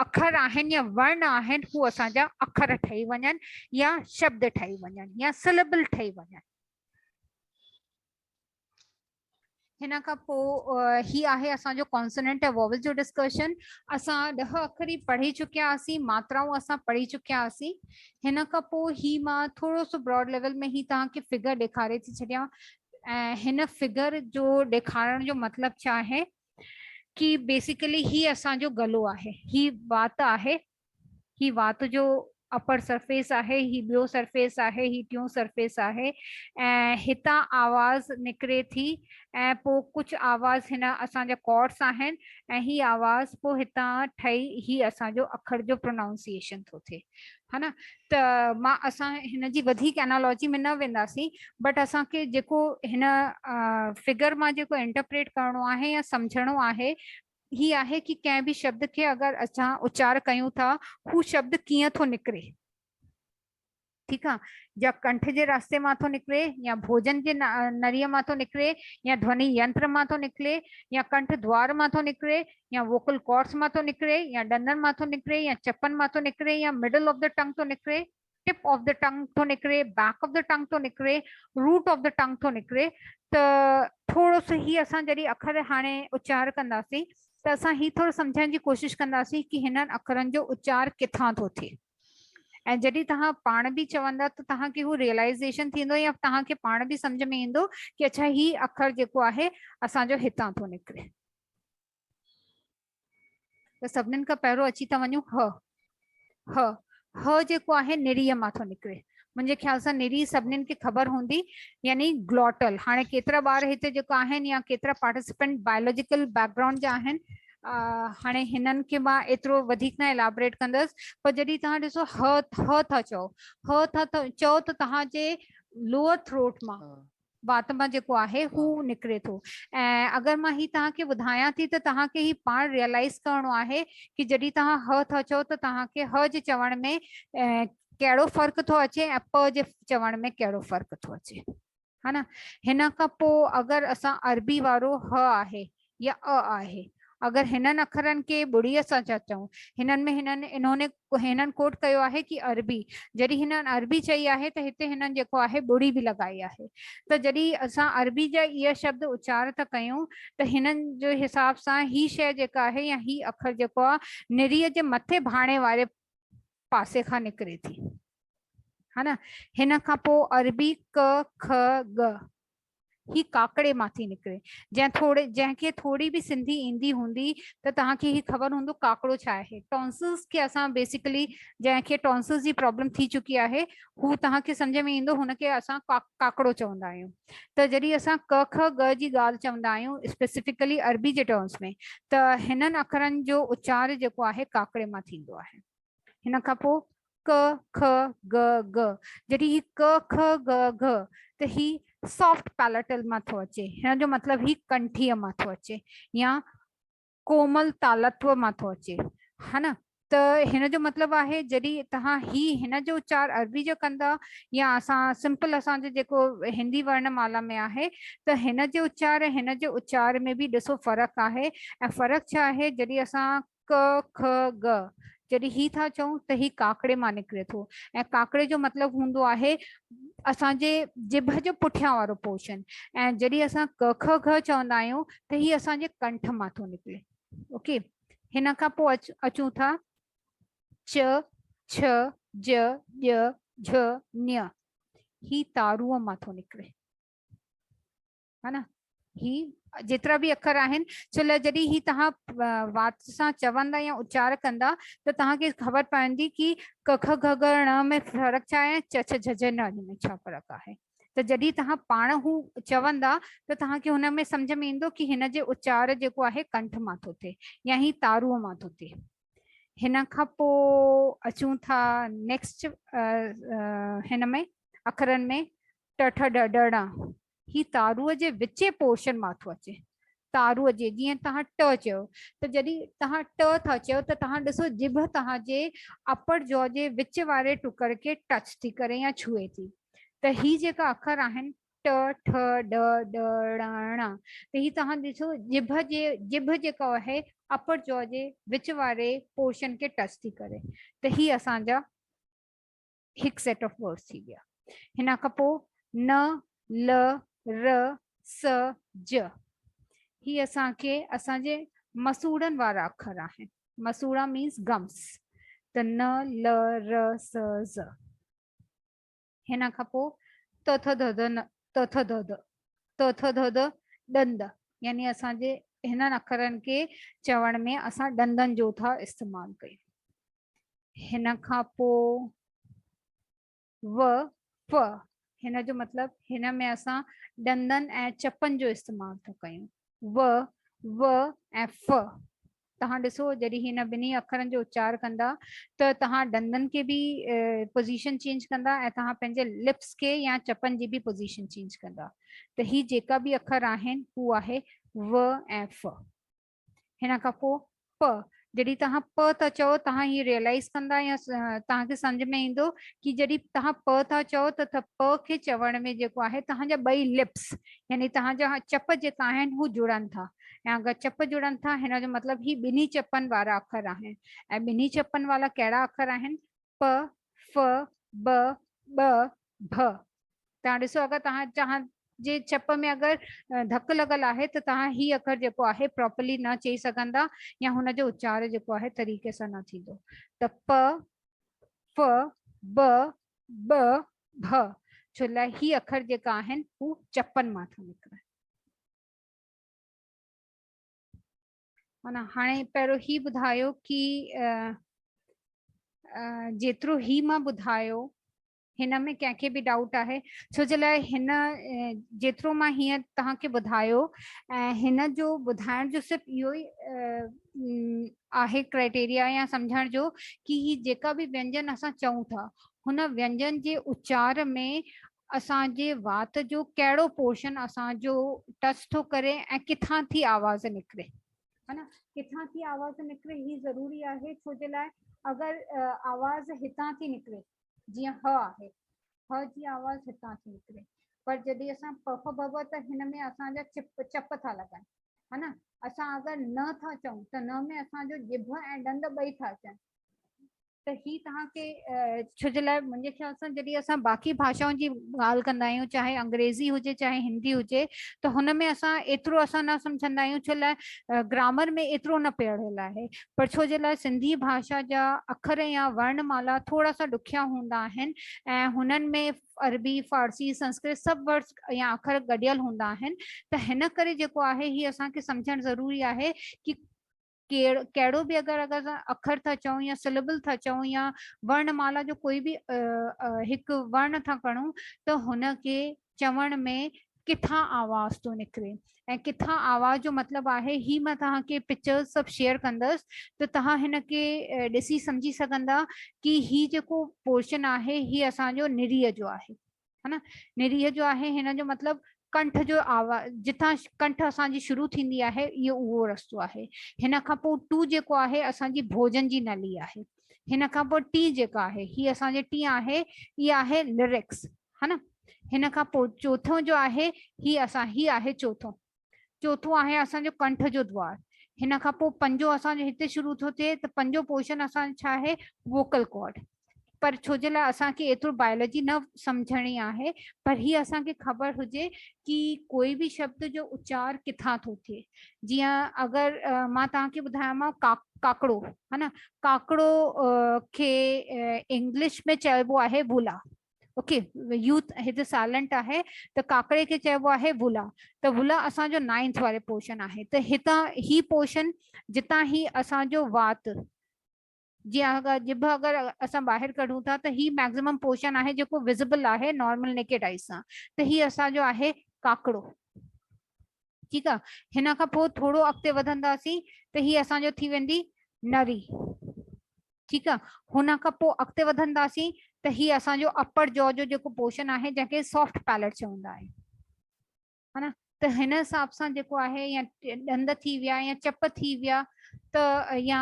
अखर आहिनि या वर्ण आहिनि हू असांजा अखर ठही वञनि या शब्द ठही वञनि या सिलेबल ठही वञनि। हिन खां पोइ ही आहे असांजो कॉन्सोनेंट ऐं वॉवल जो डिस्कशन। असां 10 अखर ई पढ़ी चुकिया हुआसीं, मात्राऊं असां पढ़ी चुकिया हुआसीं। हिन खां पोइ ही मां थोरो सो ब्रॉड लेवल में ही तव्हांखे फिगर ॾेखारे थी छॾियां। ऐं हिन फिगर जो ॾेखारण जो मतिलबु छा आहे कि बेसिकली ही असांजो गलो आहे, ही वात आहे, ही वात जो अपर सरफेस आहे, ही ॿियो सरफेस आहे, ही टियों सरफेस आहे। ऐं हितां आवाज़ निकिरे थी ऐं पोइ कुझु आवाज़ हिन असांजा कॉर्ड्स आहिनि ऐं ही आवाज़ पोइ हितां ठही ही असांजो अखर जो प्रोनाउंसिएशन थो थिए, हा न। त असां हिन जी वधीक एनालॉजी में न वेंदासीं, बट असांखे जेको हिन फिगर मां जेको इंटरप्रेट करणो आहे या सम्झणो आहे ही आहे कि कंहिं बि शब्द खे अगरि असां उच्चार कयूं था, हू शब्द कीअं थो निकिरे। ठीकु आहे, या कंठ जे रास्ते मां थो निकिरे, या भोजन जे नरीअ मां थो निकिरे, या ध्वनि यंत्र मां थो निकिरे, या कंठ द्वार मां थो निकिरे, या वोकल कॉर्ड्स मां थो निकिरे, या डंदन मां थो निकिरे, या चपन मां थो निकिरे, या मिडल ऑफ द टंग थो निकिरे, टिप ऑफ द टंग थो निकिरे, बैक ऑफ द टंग थो निकिरे, रूट ऑफ द टंग थो निकिरे। त थोरो सो ही असां जॾहिं अखर हाणे उच्चार कंदासीं त असां ही थोरो सम्झण जी कोशिश कंदासीं कि हिननि अखरनि जो उच्चार किथां थो थिए। ऐं जॾहिं तव्हां पाण बि चवंदा त तव्हांखे हू रियलाइज़ेशन थींदो या तव्हांखे पाण बि सम्झ में ईंदो कि अच्छा ही अखर जेको आहे असांजो हितां थो निकिरे। त सभिनीनि खां पहिरियों अची था वञूं ह जेको आहे निरीअ मां थो निकिरे। मुंहिंजे ख्याल सां निरी सभिनीनि खे ख़बर हूंदी, यानी ग्लॉटल। हाणे केतिरा ॿार हिते जेको आहिनि या केतिरा पार्टिसिपेंट बायोलॉजिकल बैकग्राउंड जा आहिनि, हाणे हिननि खे मां एतिरो वधीक न एलाबरेट कंदसि, पर जॾहिं तव्हां ॾिसो ह था चओ, ह था चओ त तव्हांजे लोअर थ्रोट मां वात मां जेको आहे हू निकिरे थो। ऐं अगरि मां ही तव्हांखे ॿुधायां थी त तव्हांखे ही पाण रियलाइज़ करिणो आहे कि जॾहिं तव्हां ह था चओ त तव्हांखे ह जे चवण में कहिड़ो फ़र्क़ु थो अचे ऐं प जे चवण में कहिड़ो फ़र्क़ु थो अचे, हा न। हिन खां पोइ अगरि असां अरबी वारो ह आहे या अ आहे, अगरि हिननि अखरनि खे ॿुड़ीअ सां था चऊं, हिननि में हिननि कोट कयो आहे कि अरबी। जॾहिं हिननि अरबी चई आहे त हिते हिननि जेको आहे ॿुड़ी बि लॻाई आहे। त जॾहिं असां अरबी जा इहे शब्द उच्चार था कयूं त हिननि जो हिसाब सां ही शइ जेका आहे या ही अखर जेको आहे निरीअ जे मथे भाणे वारे पासे खां निकिरे थी, हा न। हिन खां पोइ अरबी क ख ग ही काकड़े मां थी निकिरे। जंहिंखे थोड़ी बि सिंधी ईंदी हूंदी त तव्हांखे ही ख़बर हूंदो काकड़ो छा आहे। टॉन्सिल्स खे असां बेसिकली, जंहिंखे टॉन्सिल्स जी प्रॉब्लम थी चुकी आहे, हू तव्हांखे सम्झ में ईंदो, हुनखे असां काकड़ो चवंदा आहियूं। त जॾहिं असां क ख ग जी ॻाल्हि चवंदा आहियूं स्पेसिफिकली अरबी जे टर्म्स में, त हिननि अखरनि जो उच्चार जेको आहे काकड़े मां थींदो आहे। हिन खां पोइ क ख ग ग, जॾहिं ही क ख ग घ त ही सॉफ्ट पैलेटल मां थो अचे। हिन जो मतिलबु ही कंठीअ मां थो अचे या कोमल तालत्व मां थो अचे, हा न। त हिन जो मतिलबु आहे जॾहिं तव्हां हिन जो उच्चार अरबी जो कंदा या असां सिंपल असांजो जेको हिंदी वर्णमाला में आहे, त हिन जे उच्चार ऐं हिन जे उच्चार में बि ॾिसो फ़र्क़ु आहे। ऐं फ़र्क़ु छा आहे, जॾहिं असां क ख ग जॾहिं ही था चऊं त ही काकड़े मां निकिरे थो। ऐं काकड़े जो मतिलबु हूंदो आहे असांजे जिभ जो पुठियां वारो पोर्शन। ऐं जॾहिं असां क ख ग चवंदा आहियूं त ही असांजे कंठ मां थो निकिरे। ओके, हिन खां पोइ अचूं था च छ ज ॼ झ ञ, ही तारूअ मां थो निकिरे, हा न। ही जेतिरा बि अखर आहिनि, छो लाइ जॾहिं ही तव्हां वात सां चवंदा या उच्चार कंदा त तव्हांखे ख़बर पवंदी कि क ख ग घ ण में फ़र्क़ु छा आहे, च छ झ झ न में छा फ़र्क़ु आहे। त जॾहिं तव्हां पाण हू चवंदा त तव्हांखे हुन में सम्झ में ईंदो कि हिन जे उच्चार जेको आहे कंठ मां थो थिए या ही तारूअ मां थो थिए। हिन खां पोइ अचूं था नेक्स्ट हिन में अखरनि में ट ठ ड ढ ण, ही तारूअ जे विचे पोर्शन मां थो अचे। तारूअ जे, जीअं तव्हां ट चयो, त जॾहिं तव्हां ट था चयो त तव्हां ॾिसो जिभ तव्हांजे अपर जॉ जे विच वारे टुकर खे टच थी करे या छुए थी। त ही जेका अखर आहिनि ट ठ ड ढ ण, त ही तव्हां ॾिसो जिभ जेको आहे अपर जॉ जे विच वारे पोर्शन खे टच थी करे। त ही असांजा हिकु सेट ऑफ वर्ड्स थी विया। हिन खां पोइ न ल र स ज, ही असांखे असांजे मसूड़नि वारा अखर आहिनि। मसूड़ा मीन्स गम्स। त न ल र स ज़। हिन खां पोइ त थ द द न, त थ द द, त थ द द ॾंद, यानी असांजे हिननि अखरनि खे चवण में असां ॾंदनि जो था इस्तेमालु कयूं। हिन खां पोइ व फ, हिन जो मतिलबु हिन में असां ॾंदनि ऐं चपनि जो इस्तेमालु था कयूं। व ऐं फ, तव्हां ॾिसो जॾहिं हिन ॿिन्ही अखरनि जो उच्चार कंदा त तव्हां ॾंदनि खे बि पोज़ीशन चेंज कंदा ऐं तव्हां पंहिंजे लिप्स खे या चपनि जी बि पोज़ीशन चेंज कंदा। त ही जेका बि अखर आहिनि हू आहे व ऐं फ। हिन खां पोइ प, जॾहिं तव्हां प था चओ तव्हां ही रियलाइज़ कंदा या तव्हांखे सम्झ में ईंदो कि जॾहिं तव्हां प था चओ त प खे चवण में जेको आहे तव्हांजा ॿई लिप्स यानी तव्हांजा चप जेका आहिनि हू जुड़नि था। ऐं अगरि चप जुड़नि था, हिन जो मतिलबु ही ॿिन्ही चपनि वारा अखर आहिनि। ऐं ॿिन्ही चपनि वारा कहिड़ा अखर आहिनि, प फ ब ब भ। तव्हां ॾिसो अगरि तव्हां जे चप में अगर धक लगल आहे त तव्हां ही अखर जेको आहे प्रॉपरली न चई सघंदा या हुन जो उच्चार जेको आहे तरीक़े सां न थींदो। त प फ ब ब भ छो लाइ ही अखर जेका आहिनि हू चपनि मां था निकिरनि। माना हाणे पहिरियों ही ॿुधायो कि जेतिरो ही मां ॿुधायो हिन में कंहिंखे बि डाउट आहे? छो जे लाइ हिन जेतिरो मां हीअं तव्हांखे ॿुधायो ऐं हिन जो ॿुधाइण जो सिर्फ़ु इहो ई आहे क्राइटेरिया या सम्झण जो कि ही जेका बि व्यंजन असां चऊं था हुन व्यंजन जे उच्चार में असांजे वात जो कहिड़ो पोर्शन असांजो टच थो करे ऐं किथां थी आवाज़ निकिरे, है ना, किथां थी आवाज़ निकिरे ही ज़रूरी आहे। छो जे लाइ अगरि आवाज़ हितां थी निकिरे जीअं ह आहे, ह जी आवाज़ हितां थी निकिरे, पर जॾहिं असां प फ ब ब त हिन में असांजा चप था लॻनि, है ना। असां अगरि न था चऊं त न में असांजो जिभ ऐं ॾंद ॿई था अचनि। त ही तव्हांखे छो जे लाइ मुंहिंजे ख़्याल सां जॾहिं असां बाक़ी भाषाउनि जी ॻाल्हि कंदा आहियूं, चाहे अंग्रेज़ी हुजे चाहे हिंदी हुजे, त हुन में असां एतिरो असां न सम्झंदा आहियूं। छो लाइ ग्रामर में एतिरो न पढ़ियल आहे, पर छो जे लाइ सिंधी भाषा जा अखर या वर्णमाला थोड़ा सा ॾुखिया हूंदा आहिनि ऐं हुननि में अरबी फारसी संस्कृत सभु वर्ड्स या अखर गॾियल हूंदा आहिनि। त हिन करे जेको आहे ही असांखे सम्झणु ज़रूरी आहे कि कहिड़ो बि अगरि अखर था चऊं या सिलेबल था चऊं या वर्णमाला जो कोई बि हिकु वर्ण था खणूं त हुनखे चवण में किथां आवाज़ थो निकिरे ऐं किथां आवाज़ जो मतिलबु आहे ही मां तव्हांखे पिक्चर्स सभु शेयर कंदसि त तव्हां हिनखे ॾिसी सम्झी सघंदा कि ही जेको पोर्शन आहे ही असांजो निरीह जो आहे, है ना। निरीह जो आहे हिन जो मतिलबु कंठ जो आवाज़, जिथां कंठ असांजी शुरू थींदी आहे इहो उहो रस्तो आहे। हिन खां पोइ टू जेको आहे असांजी भोजन जी नली आहे। हिन खां पोइ टी जेका आहे ही असांजे टी आहे, ही आहे लिरिक्स, है ना। हिन खां पोइ चौथों जो आहे ही आहे चौथों आहे असांजो कंठ जो द्वार। हिन खां पोइ पंजो असांजो हिते शुरू थो थिए त पंजो पोर्शन असां छा आहे वोकल कॉर्ड। पर छो जे लाइ असांखे एतिरो बायोलॉजी न सम्झणी आहे, पर ही असांखे ख़बर हुजे कि कोई बि शब्द जो उच्चार किथां थो थिए। जीअं अगरि मां तव्हांखे ॿुधायां काकड़ो, है ना, काकड़ो खे इंग्लिश में चइबो आहे बुला। ओके, यूथ हिते साइलेंट आहे त काकड़े खे चइबो आहे बुला। त बुला असांजो 9th वारे पोर्शन आहे। त हितां ही पोर्शन जितां ही असांजो वात जीअं अगरि जिभ अगरि असां ॿाहिरि कढूं था त ही मैक्सिमम पोर्शन आहे जेको विजिबल आहे नॉर्मल नेकेड आई सां, त ही असांजो आहे काकड़ो। ठीकु आहे, हिन खां पोइ थोरो अॻिते वधंदासीं त ही असांजो थी वेंदी नरी। ठीकु आहे, हुन खां पोइ अॻिते वधंदासीं त ही असांजो अपर जॉ जो जेको पोर्शन आहे जंहिंखे सॉफ्ट पैलेट चवंदा आहिनि, है ना। त हिन हिसाब सां जेको आहे या ॾंद थी विया या चप थी विया त या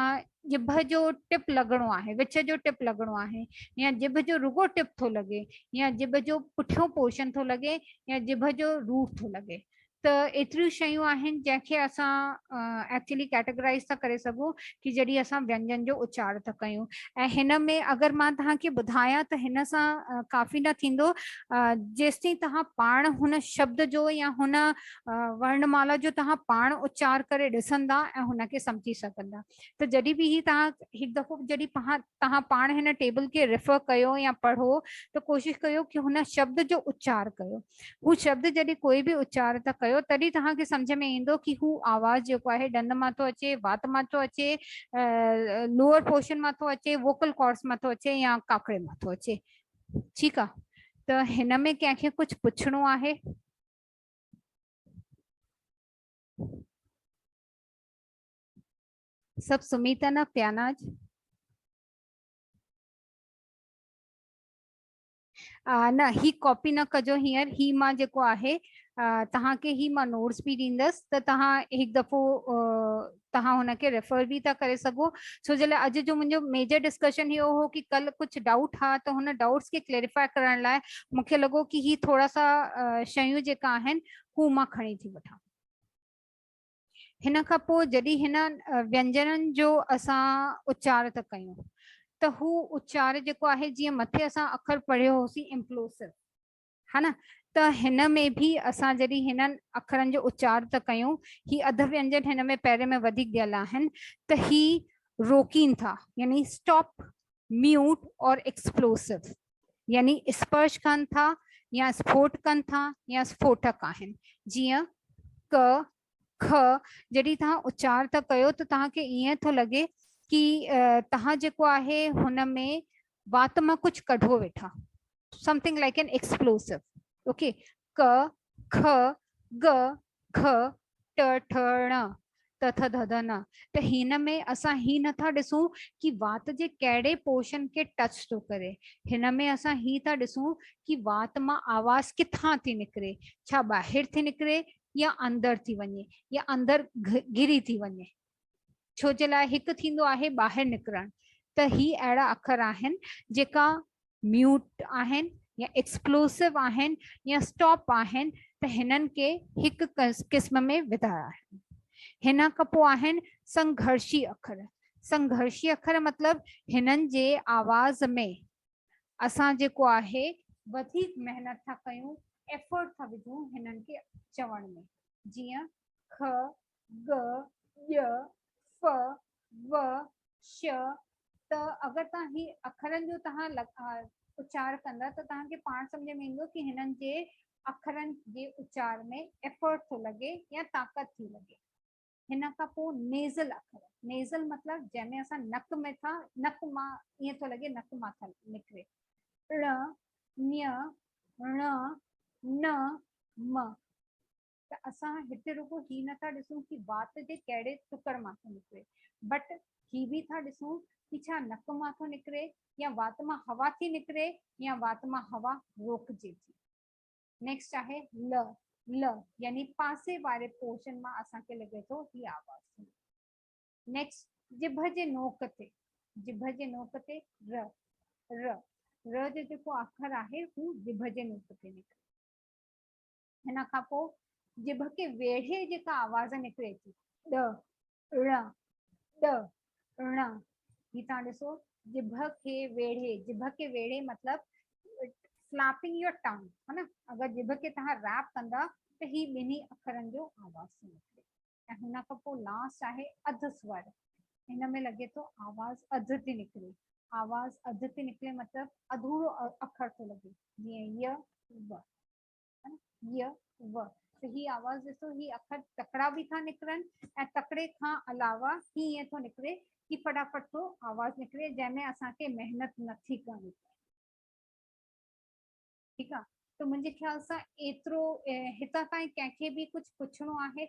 जिभ जो टिप लॻणो आहे, विच जो टिप लॻणो आहे, या जिभ जो रुगो टिप थो लॻे, या जिभ जो पुठियों पोर्शन थो लॻे, या जिभ जो रूट थो लॻे। त एतिरियूं शयूं आहिनि जंहिंखे असां एक्चुअली कैटेगराइज़ था करे सघूं कि जॾहिं असां व्यंजन जो उच्चार था कयूं। ऐं हिन में अगरि मां तव्हांखे ॿुधायां त हिन सां काफ़ी न थींदो जेसिताईं तव्हां पाण हुन शब्द जो या हुन वर्णमाला जो तव्हां पाण उच्चार करे ॾिसंदा ऐं हुनखे सम्झी सघंदा। त जॾहिं बि ही तव्हां हिकु दफ़ो जॾहिं तव्हां पाण हिन टेबल खे रेफर कयो या पढ़ो त कोशिशि कयो कि हुन शब्द जो उच्चार कयो। हू शब्द जॾहिं कोई बि उच्चार था कयो तॾहिं तव्हांखे सम्झ में ईंदो कि हू आवाज़ जेको आहे ॾंद मां थो अचे, वात मां थो अचे, लोअर पोर्शन मां थो अचे, वोकल कॉर्ड्स मां थो अचे या काकड़े मां थो अचे। ठीकु आहे, त हिन में कंहिंखे कुझु पुछिणो आहे? सब सुम्ही था न प्यानाज? न ही कॉपी न कजो हींअर, ही मां जेको आहे तव्हांखे ही मां नोट्स बि ॾींदसि त तव्हां हिकु दफ़ो तव्हां हुनखे रेफर बि था करे सघो। छो जे लाइ अॼु जो मुंहिंजो मेजर डिस्कशन इहो हो कि कल कुझु डाउट हा त हुन डाउट्स खे क्लैरिफाई करण लाइ मूंखे लॻो कि ही थोड़ा सा शयूं जेका आहिनि हू मां खणी थी वठां। हिन खां पोइ जॾहिं हिन व्यंजननि जो असां उच्चार था कयूं त हू उच्चार जेको आहे जीअं मथे असां अखर पढ़ियो होसीं इम्प्लोसिव, है ना। त हिन में भी असां जॾहिं हिननि अखरनि जो उच्चार त कयूं, ही अध व्यंजन हिन में पहिरें में वधीक दियल आहिनि, त ही रोकीनि था, यानी स्टॉप, म्यूट और एक्सप्लोसिव, यानी स्पर्श कनि था या स्फोट कनि था या स्फोटक आहिनि। जीअं क ख जॾहिं तव्हां उच्चार था कयो त तव्हांखे ईअं थो लॻे कि तव्हां जेको आहे हुन में वात मां कुझु कढो वेठा, something like an explosive. Okay, क ख ग घ ट ठ ण त थ ध ध न। त हिन में असां ही नथा ॾिसूं कि वात जे कहिड़े पोर्शन खे टच थो करे, हिन में असां ही था ॾिसूं कि वात मां आवाज़ किथां थी निकिरे, छा ॿाहिरि थी निकिरे या अंदर थी वञे या अंदर गिरी थी वञे। छो जे लाइ हिकु थींदो आहे ॿाहिरि निकिरणु, त ही अहिड़ा अखर आहिनि जेका म्यूट आहिनि या एक्सप्लोसिव आहिनि या स्टॉप आहिनि, त हिननि खे हिकु क़िस्म में विधाया आहिनि। हिन खां पोइ आहिनि संघर्षी अखर। संघर्षी अखर मतलब हिननि जे आवाज़ में असां जेको आहे वधीक मेहनत था कयूं, एफर्ट था विझूं हिननि खे चवण में। जीअं ख ग य फ व श। त अगरि तव्हां ही अखरनि जो तव्हां उच्चार कंदा त तव्हांखे पाण सम्झ में ईंदो कि हिननि जे अखरनि जे उच्चार में एफर्ट थो लॻे या ताक़त थी लॻे। हिन खां पोइ नेज़ल अखर। नेज़ल मतलब जंहिंमें असां नक में था, नक मां ईअं थो लॻे नक मां था निकिरे। ण ञ ण न म। त असां हिते रुगो ही नथा ॾिसूं कि वात जे कहिड़े टुकड़ मां थो निकिरे, बट ही बि था ॾिसूं कि छा नक मां थो निकिरे या वात मां हवा थी निकिरे या वात मां हवा रोकजे थी। नेक्स्ट आहे ल। ल यानी पासे वारे पोर्शन मां असांखे लॻे थो ही आवाज़। नेक्स्ट जिभ जे नोक ते। जिभ जे नोक ते र। र र जो जेको अखर आहे हू जिभ जे नोक ते निकिरे। हिन खां पोइ जिभ के वेढ़े जेका आवाज़ निकिरे थी, ड ण ड ण। ही तव्हां ॾिसो जिभ के वेढ़े। जिभ के वेढ़े मतलब फ्लैपिंग योर टंग, है ना। अगर जिभ के तव्हां रैप कंदा त ही ॿिन्ही अखरनि जो आवाज़ थो निकिरे। ऐं हुन खां पोइ लास्ट आहे अध स्वर। हिन में लॻे थो आवाज़ अध थी निकिरे। आवाज़ अध थी निकिरे मतलब अधूरो अखर थो लॻे। जीअं य व, य व। तो ही आवाज़ ॾिसो, ही अखर तकड़ा भी था निकिरनि ऐं तकड़े खां अलावा ही ईअं थो निकिरे कि फटाफट थो आवाज़ निकिरे, जंहिंमें असांखे महिनत नथी करणी पए। ठीकु आहे। त मुंहिंजे ख़्याल सां एतिरो हितां ताईं कंहिंखे बि कुझु पुछिणो आहे?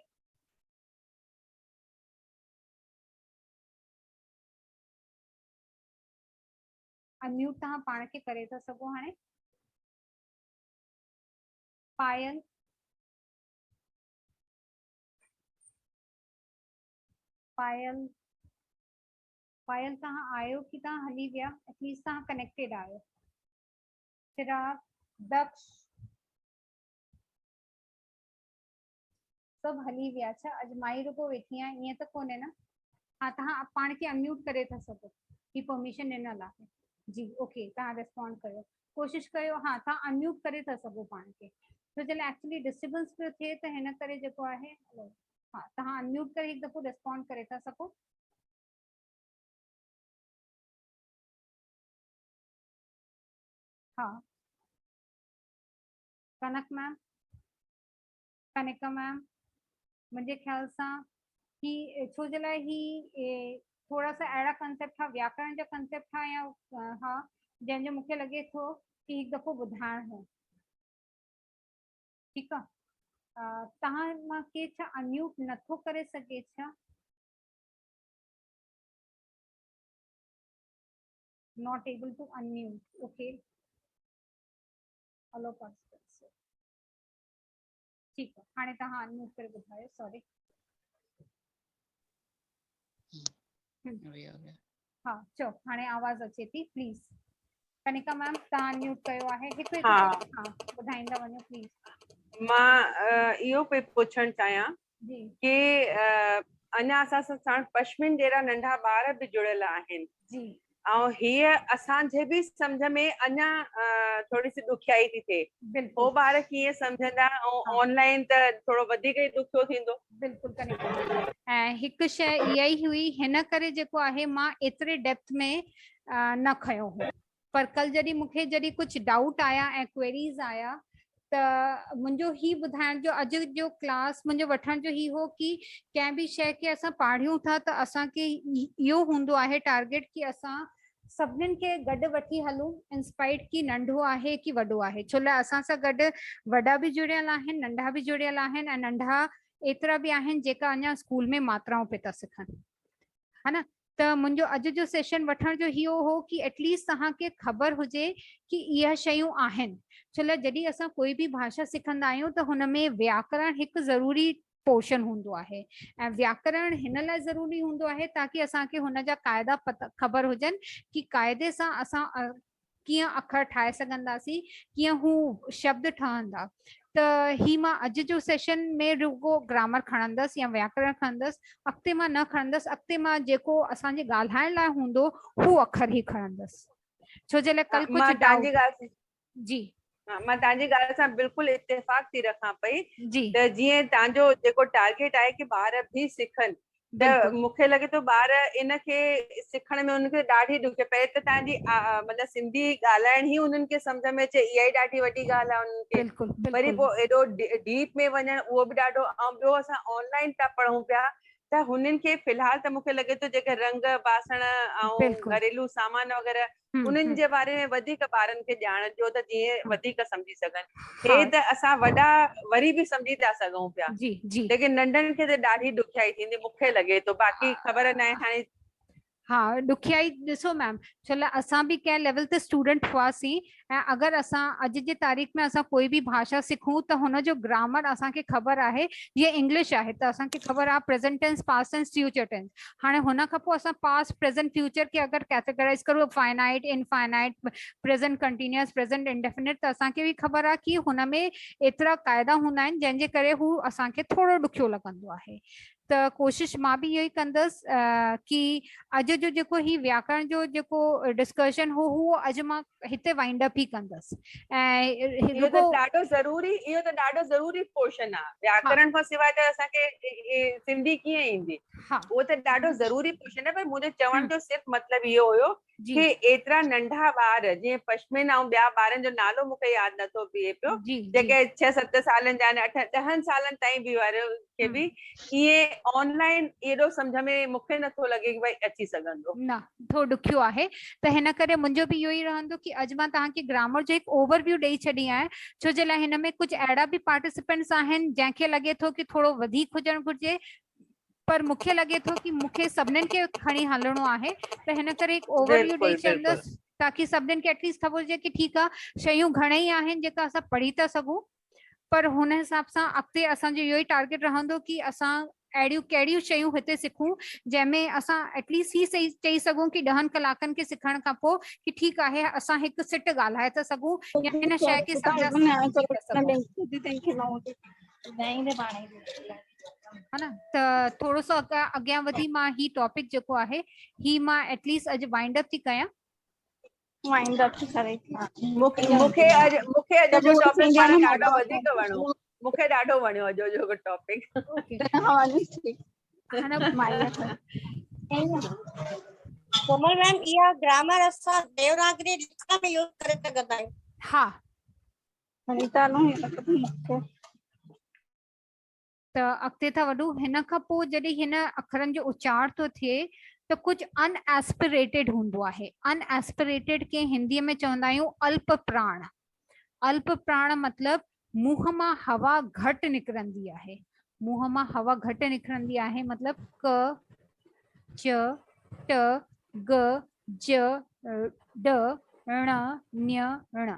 अनम्यूट तव्हां पाण खे करे था सघो हाणे। पायल। पायल। पायल तव्हां आयो कि तव्हां हली विया? एटलीस्ट तव्हां कनेक्टेड आयो। चिराग, दक्ष, सब हली विया छा? अॼु माई रुगो वेठी आहियां ईअं त कोन्हे न? हाँ, तव्हां पाण खे अनम्यूट करे था सघो, ही परमिशन ॾिनल आहे। जी ओके, तव्हां रिस्पॉन्ड कयो, कोशिशि कयो। हाँ, तव्हां अनम्यूट करे था सघो पाण खे, छो जे लाइ एक्चुअली डिस्टर्बेंस पियो थिए त हिन करे जेको आहे। हाँ, तव्हां अनम्यूट करे हिकु दफ़ो रिस्पॉन्ड करे था सघो। हाँ, कनक मैम, कनिका मैम, मुंहिंजे ख़्याल सां ही छो जे लाइ ही थोड़ा सा अहिड़ा कंसेप्ट हा, व्याकरण जा कंसेप्ट हा या हा, जंहिंजो मूंखे लॻे थो कि हिकु दफ़ो ॿुधाइणो हो। ठीकु आहे। तव्हां मां के छा अनम्यूट नथो करे सघे छा? Not able to unmute. Okay, hello participants. ठीकु आहे, हाणे तव्हां अनम्यूट करे ॿुधायो। सॉरी। हाँ, चओ, हाणे आवाज़ अचे थी प्लीज़। कनिका मैम, तव्हां अनम्यूट कयो आहे। हिकु हाँ, ॿुधाईंदा वञो प्लीज़। मां इहो पई पुछणु चाहियां जी कि अञा असां सां साण पश्चिमिन जहिड़ा नंढा ॿार बि जुड़ियल आहिनि। जी। ऐं हीअ असांजे बि सम्झ में अञा थोरी सी ॾुखियाई थी थिए। बिल्कुलु पोइ ॿार कीअं सम्झंदा ऐं ऑनलाइन त थोरो वधीक ई ॾुखियो थींदो। बिल्कुलु करेक्ट। ऐं हिकु शइ इहा ई हुई, हिन करे जेको आहे मां एतिरे डेप्थ में न खयो हो, पर कल जॾहिं कुझु डाउट आया ऐं क्वेरीज़ आया त मुंहिंजो ही ॿुधाइण जो अॼु जो क्लास मुंहिंजो वठण जो ही हो कि कंहिं बि शइ खे असां पढ़ियूं था त असांखे इहो हूंदो आहे टारगेट कि असां सभिनीनि खे गॾु वठी हलूं, इंस्पाइट की नंढो आहे की वॾो आहे। छो लाइ असां सां गॾु वॾा बि जुड़ियल आहिनि, नंढा बि जुड़ियल आहिनि, ऐं नंढा एतिरा बि आहिनि जेका अञा स्कूल में मात्राऊं पे था सिखनि, है न। त मुंहिंजो अॼु जो सेशन वठण जो इहो हो कि एटलीस्ट तव्हांखे ख़बर हुजे कि इहा शयूं आहिनि। छो लाइ जॾहिं असां कोई बि भाषा सिखंदा आहियूं त हुन में व्याकरण हिकु ज़रूरी पोर्शन हूंदो आहे, ऐं व्याकरण हिन लाइ ज़रूरी हूंदो आहे ताकि असांखे हुन जा क़ाइदा ख़बर हुजनि कि क़ाइदे सां असां कीअं अखर ठाहे सघंदासीं, कीअं हू शब्द ठहंदा। त ही मां अॼु जो सेशन में रुगो ग्रामर खणंदसि या व्याकरण खणंदसि, अॻिते मां न खणंदसि। अॻिते मां जेको असांजे ॻाल्हाइण लाइ हूंदो हू अखर ई खणंदसि, छो जे लाइ कल कुझु मां तव्हांजी ॻाल्हि जी मां तव्हांजी ॻाल्हि सां बिल्कुलु इत्तेफ़ाक थी रखां पई। जी त जीअं तव्हांजो जेको टारगेट आहे कि ॿार बि सिखनि, त बिल्कुलु मूंखे लॻे थो ॿार इनखे सिखण में उनखे ॾाढी ॾुख पए। त तव्हांजी मतिलबु सिंधी ॻाल्हाइण ई उन्हनि खे सम्झ में अचे, इहा ई ॾाढी वॾी ॻाल्हि आहे उन्हनि खे। बिल्कुलु वरी बिल्कुलु पोइ एॾो डीप में वञण उहो बि ॾाढो। ऐं ॿियो असां ऑनलाइन था पढ़ूं पिया त हुननि खे फ़िलहाल त मूंखे लॻे थो जेके रंग बासण ऐं बिल्कुलु घरेलू सामान वग़ैरह उन्हनि जे बारे में वधीक ॿारनि खे ॼाण जो, त जीअं वधीक सम्झी सघनि। हे त असां वॾा वरी बि सम्झी था सघूं पिया, जी जी लेकिन नंढनि खे त ॾाढी ॾुखियाई थींदी मूंखे लॻे थो। बाक़ी ख़बर न आहे हाणे। हा ॾुखियाई ॾिसो मैम, छो लाइ असां बि कंहिं लेवल ते स्टूडेंट हुआसीं, ऐं अगरि असां अॼु जे तारीख़ में असां कोई बि भाषा सिखूं त हुनजो ग्रामर असांखे ख़बर आहे। जीअं इंग्लिश आहे त असांखे ख़बर आहे present tense, past tense, future tense. हाणे हुन खां पोइ असां पास्ट, प्रेज़ेंट, फ्यूचर खे अगरि कैटेगराइज़ करूं finite, infinite, present continuous, present indefinite, त असांखे बि ख़बर आहे कि हुन में एतिरा क़ाइदा हूंदा आहिनि जंहिंजे करे हू असांखे थोरो ॾुखियो लॻंदो आहे। त कोशिशि मां बि इहो ई कंदसि कि अॼु जो जेको ही व्याकरण जो जेको डिस्कशन हो उहो अॼु मां हिते वाइंड अप ई कंदसि। ऐं इहो त ॾाढो ज़रूरी पोर्शन आहे। व्याकरण खां सवाइ त असांखे सिंधी कीअं ईंदी, उहो त ॾाढो ज़रूरी पोर्शन आहे। पर मुंहिंजो चवण जो सिर्फ़ु मतिलबु इहो हुयो कि एतिरा नंढा ॿार जीअं पश्मीना ऐं ॿिया ॿारनि जो नालो मूंखे यादि नथो बीहे पियो, जेके 6-7 सालनि जा आहिनि, 8-10 सालनि ताईं बि वारे खे बि इएं ऑनलाइन एॾो सम्झ में मूंखे नथो लॻे कि भई अची सघंदो। न, थोरो ॾुखियो आहे। त हिन करे मुंहिंजो बि इहो ई रहंदो कि अॼु मां तव्हांखे ग्रामर जो हिकु ओवरव्यू ॾेई छॾी आहे, छो जे लाइ हिन में कुझु अहिड़ा बि पार्टिसिपेंट्स आहिनि जंहिंखे लॻे थो कि थोरो वधीक हुजणु घुरिजे, पर मूंखे लॻे थो कि मूंखे सभिनीनि खे खणी हलणो आहे। त हिन करे हिकु ओवरव्यू ॾेई छॾंदसि ताकि सभिनीनि खे एटलीस्ट ख़बर हुजे कि ठीकु आहे, शयूं घणेई आहिनि जेका असां पढ़ी था सघूं, पर हुन हिसाब सां अॻिते असांजो इहो ई टारगेट रहंदो कि असां अहिड़ियूं कहिड़ियूं शयूं हिते सिखूं जंहिंमें असां एटलीस्ट ही सही चई सघूं कि 10 कलाकनि खे सिखण खां पोइ कि ठीकु आहे असां हिकु सिट ॻाल्हाए था सघूं या हिन शइ खे सम्झी था सघूं, है न। त थोरो सो अॻियां वधी मां ही टॉपिक जेको आहे ही मां एटलीस्ट अॼु वाइंड अप थी कयां। वाइंड अप करे मूंखे अॼु जो टॉपिक पाण ॾाढो वधीक वणियो, मूंखे ॾाढो वणियो अॼु जो टॉपिक। कोमल मैम, इहा ग्रामर असां देवनागरी लिखण में यूज़ करे सघंदा आहियूं? हा, त अॻिते था वधूं। हिन खां पोइ जॾहिं हिन अखरनि जो उचार थो थिए त कुझु अनएस्पिरेटेड हूंदो आहे। अनएस्पिरेटेड खे हिंदीअ में चवंदा आहियूं अल्प प्राण। अल्प प्राण मतिलबु मुंहं मां हवा घटि निकिरंदी आहे। मुंहं मां हवा घटि निकिरंदी आहे मतिलबु क, च, ट, ग, ज, ड, ण, ञ, ण।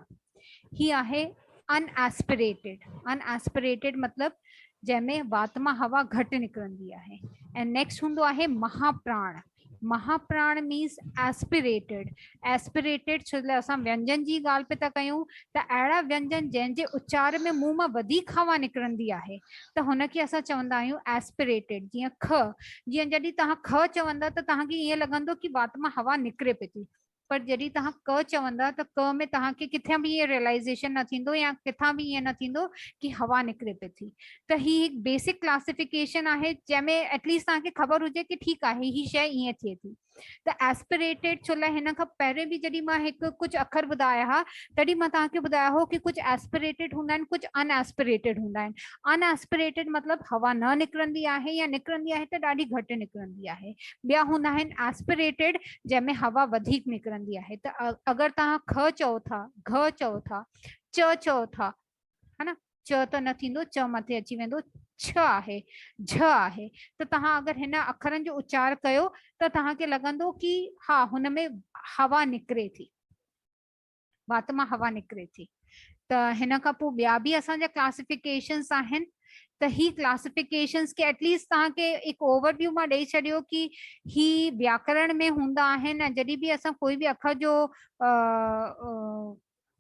ही आहे अनएस्पिरेटेड। अनएस्पिरेटेड मतिलबु जंहिंमें वात मां हवा घटि निकिरंदी आहे। ऐं नेक्स्ट हूंदो आहे महाप्राण। महाप्राण मीन्स एस्पिरेटेड। एस्पिरेटेड छो लाइ असां व्यंजन जी ॻाल्हि पे था कयूं त अहिड़ा व्यंजन जंहिंजे उचार में मुंहं मां वधीक हवा निकिरंदी आहे त हुनखे असां चवंदा आहियूं एस्पिरेटेड। जीअं ख, जीअं जॾहिं तव्हां ख चवंदा त तव्हांखे ईअं लॻंदो कि वात मां हवा निकिरे पई थी, पर जॾहिं तव्हां क चवंदा त क में तव्हांखे किथां बि ये रियलाइजेशन न थींदो या किथां बि ये न थींदो कि हवा निकिरे पई थी। त ही हिकु बेसिक क्लासिफिकेशन आहे जंहिंमें एटलीस्ट तव्हांखे ख़बर हुजे कि ठीकु आहे ही शइ ईअं थिए थी। त एस्पिरेटेड छो लाइ हिन खां पहिरें बि जॾहिं मां हिकु कुझु अखर ॿुधाया हुआ तॾहिं मां तव्हांखे ॿुधायो हो कि कुझु एस्पिरेटेड हूंदा आहिनि, कुझु अनएस्पिरेटेड हूंदा आहिनि। अनएस्पिरेटेड मतलब हवा न निकिरंदी आहे या निकिरंदी आहे त ॾाढी घटि निकिरंदी आहे। ॿिया हूंदा आहिनि एस्पिरेटेड जंहिंमें हवा वधीक निकिरंदी आहे। त अगरि तव्हां ख चओ था, घ चओ था, च चओ था, है न, च त न थींदो, च मथे अची वेंदो, छ आहे, झ आहे। त तव्हां अगरि हिन अखरनि जो उच्चार कयो त तव्हांखे लॻंदो कि हा हुन में हवा निकिरे थी, वात मां हवा निकिरे थी। त हिन खां पोइ ॿिया बि असांजा क्लासिफिकेशंस आहिनि। त ही क्लासिफिकेशंस के एटलीस्ट तव्हांखे हिकु ओवरव्यू मां ॾेई छॾियो कि ही व्याकरण में हूंदा आहिनि। ऐं जॾहिं बि असां कोई बि अखर जो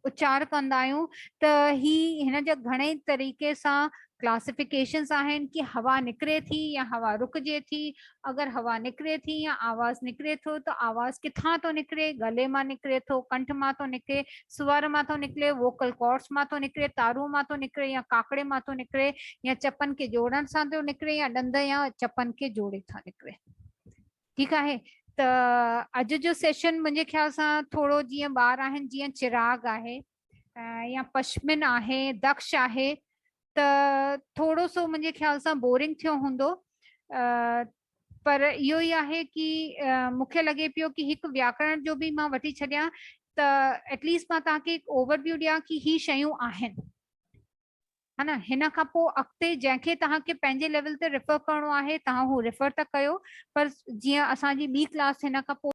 उच्चार कंदा आहियूं त ही हिन जा घणे तरीक़े सां क्लासिफिकेशंस आहिनि कि हवा निकिरे थी या हवा रुकिजे थी। अगरि हवा निकिरे थी या आवाज़ निकिरे थो त आवाज़ किथां थो निकिरे, गले मां निकिरे थो, कंठ मां थो निकिरे, स्वर मां थो निकिरे, वोकल कॉर्ड्स मां थो निकिरे, तारू मां थो निकिरे या काकड़े मां थो निकिरे या चपनि खे जोड़ण सां थो निकिरे या ॾंद या चपनि खे जोड़े था निकिरे। ठीकु आहे। त अॼु जो सेशन मुंहिंजे ख्याल सां थोरो जीअं ॿार आहिनि, जीअं चिराग आहे या पश्मिन आहे, दक्ष आहे, त थोरो सो मुंहिंजे ख्याल सां बोरिंग थियो हूंदो। पर इहो ई आहे कि मूंखे लॻे पियो कि हिकु व्याकरण जो बि मां वठी छॾियां त एटलीस्ट मां तव्हांखे हिकु ओवरव्यू ॾियां कि ही शयूं आहिनि, है न। हिन खां पोइ अॻिते जंहिंखे तव्हांखे पंहिंजे लेवल ते रेफर करिणो आहे तव्हां हू रेफर था कयो। पर जीअं असांजी ॿी क्लास हिन खां पोइ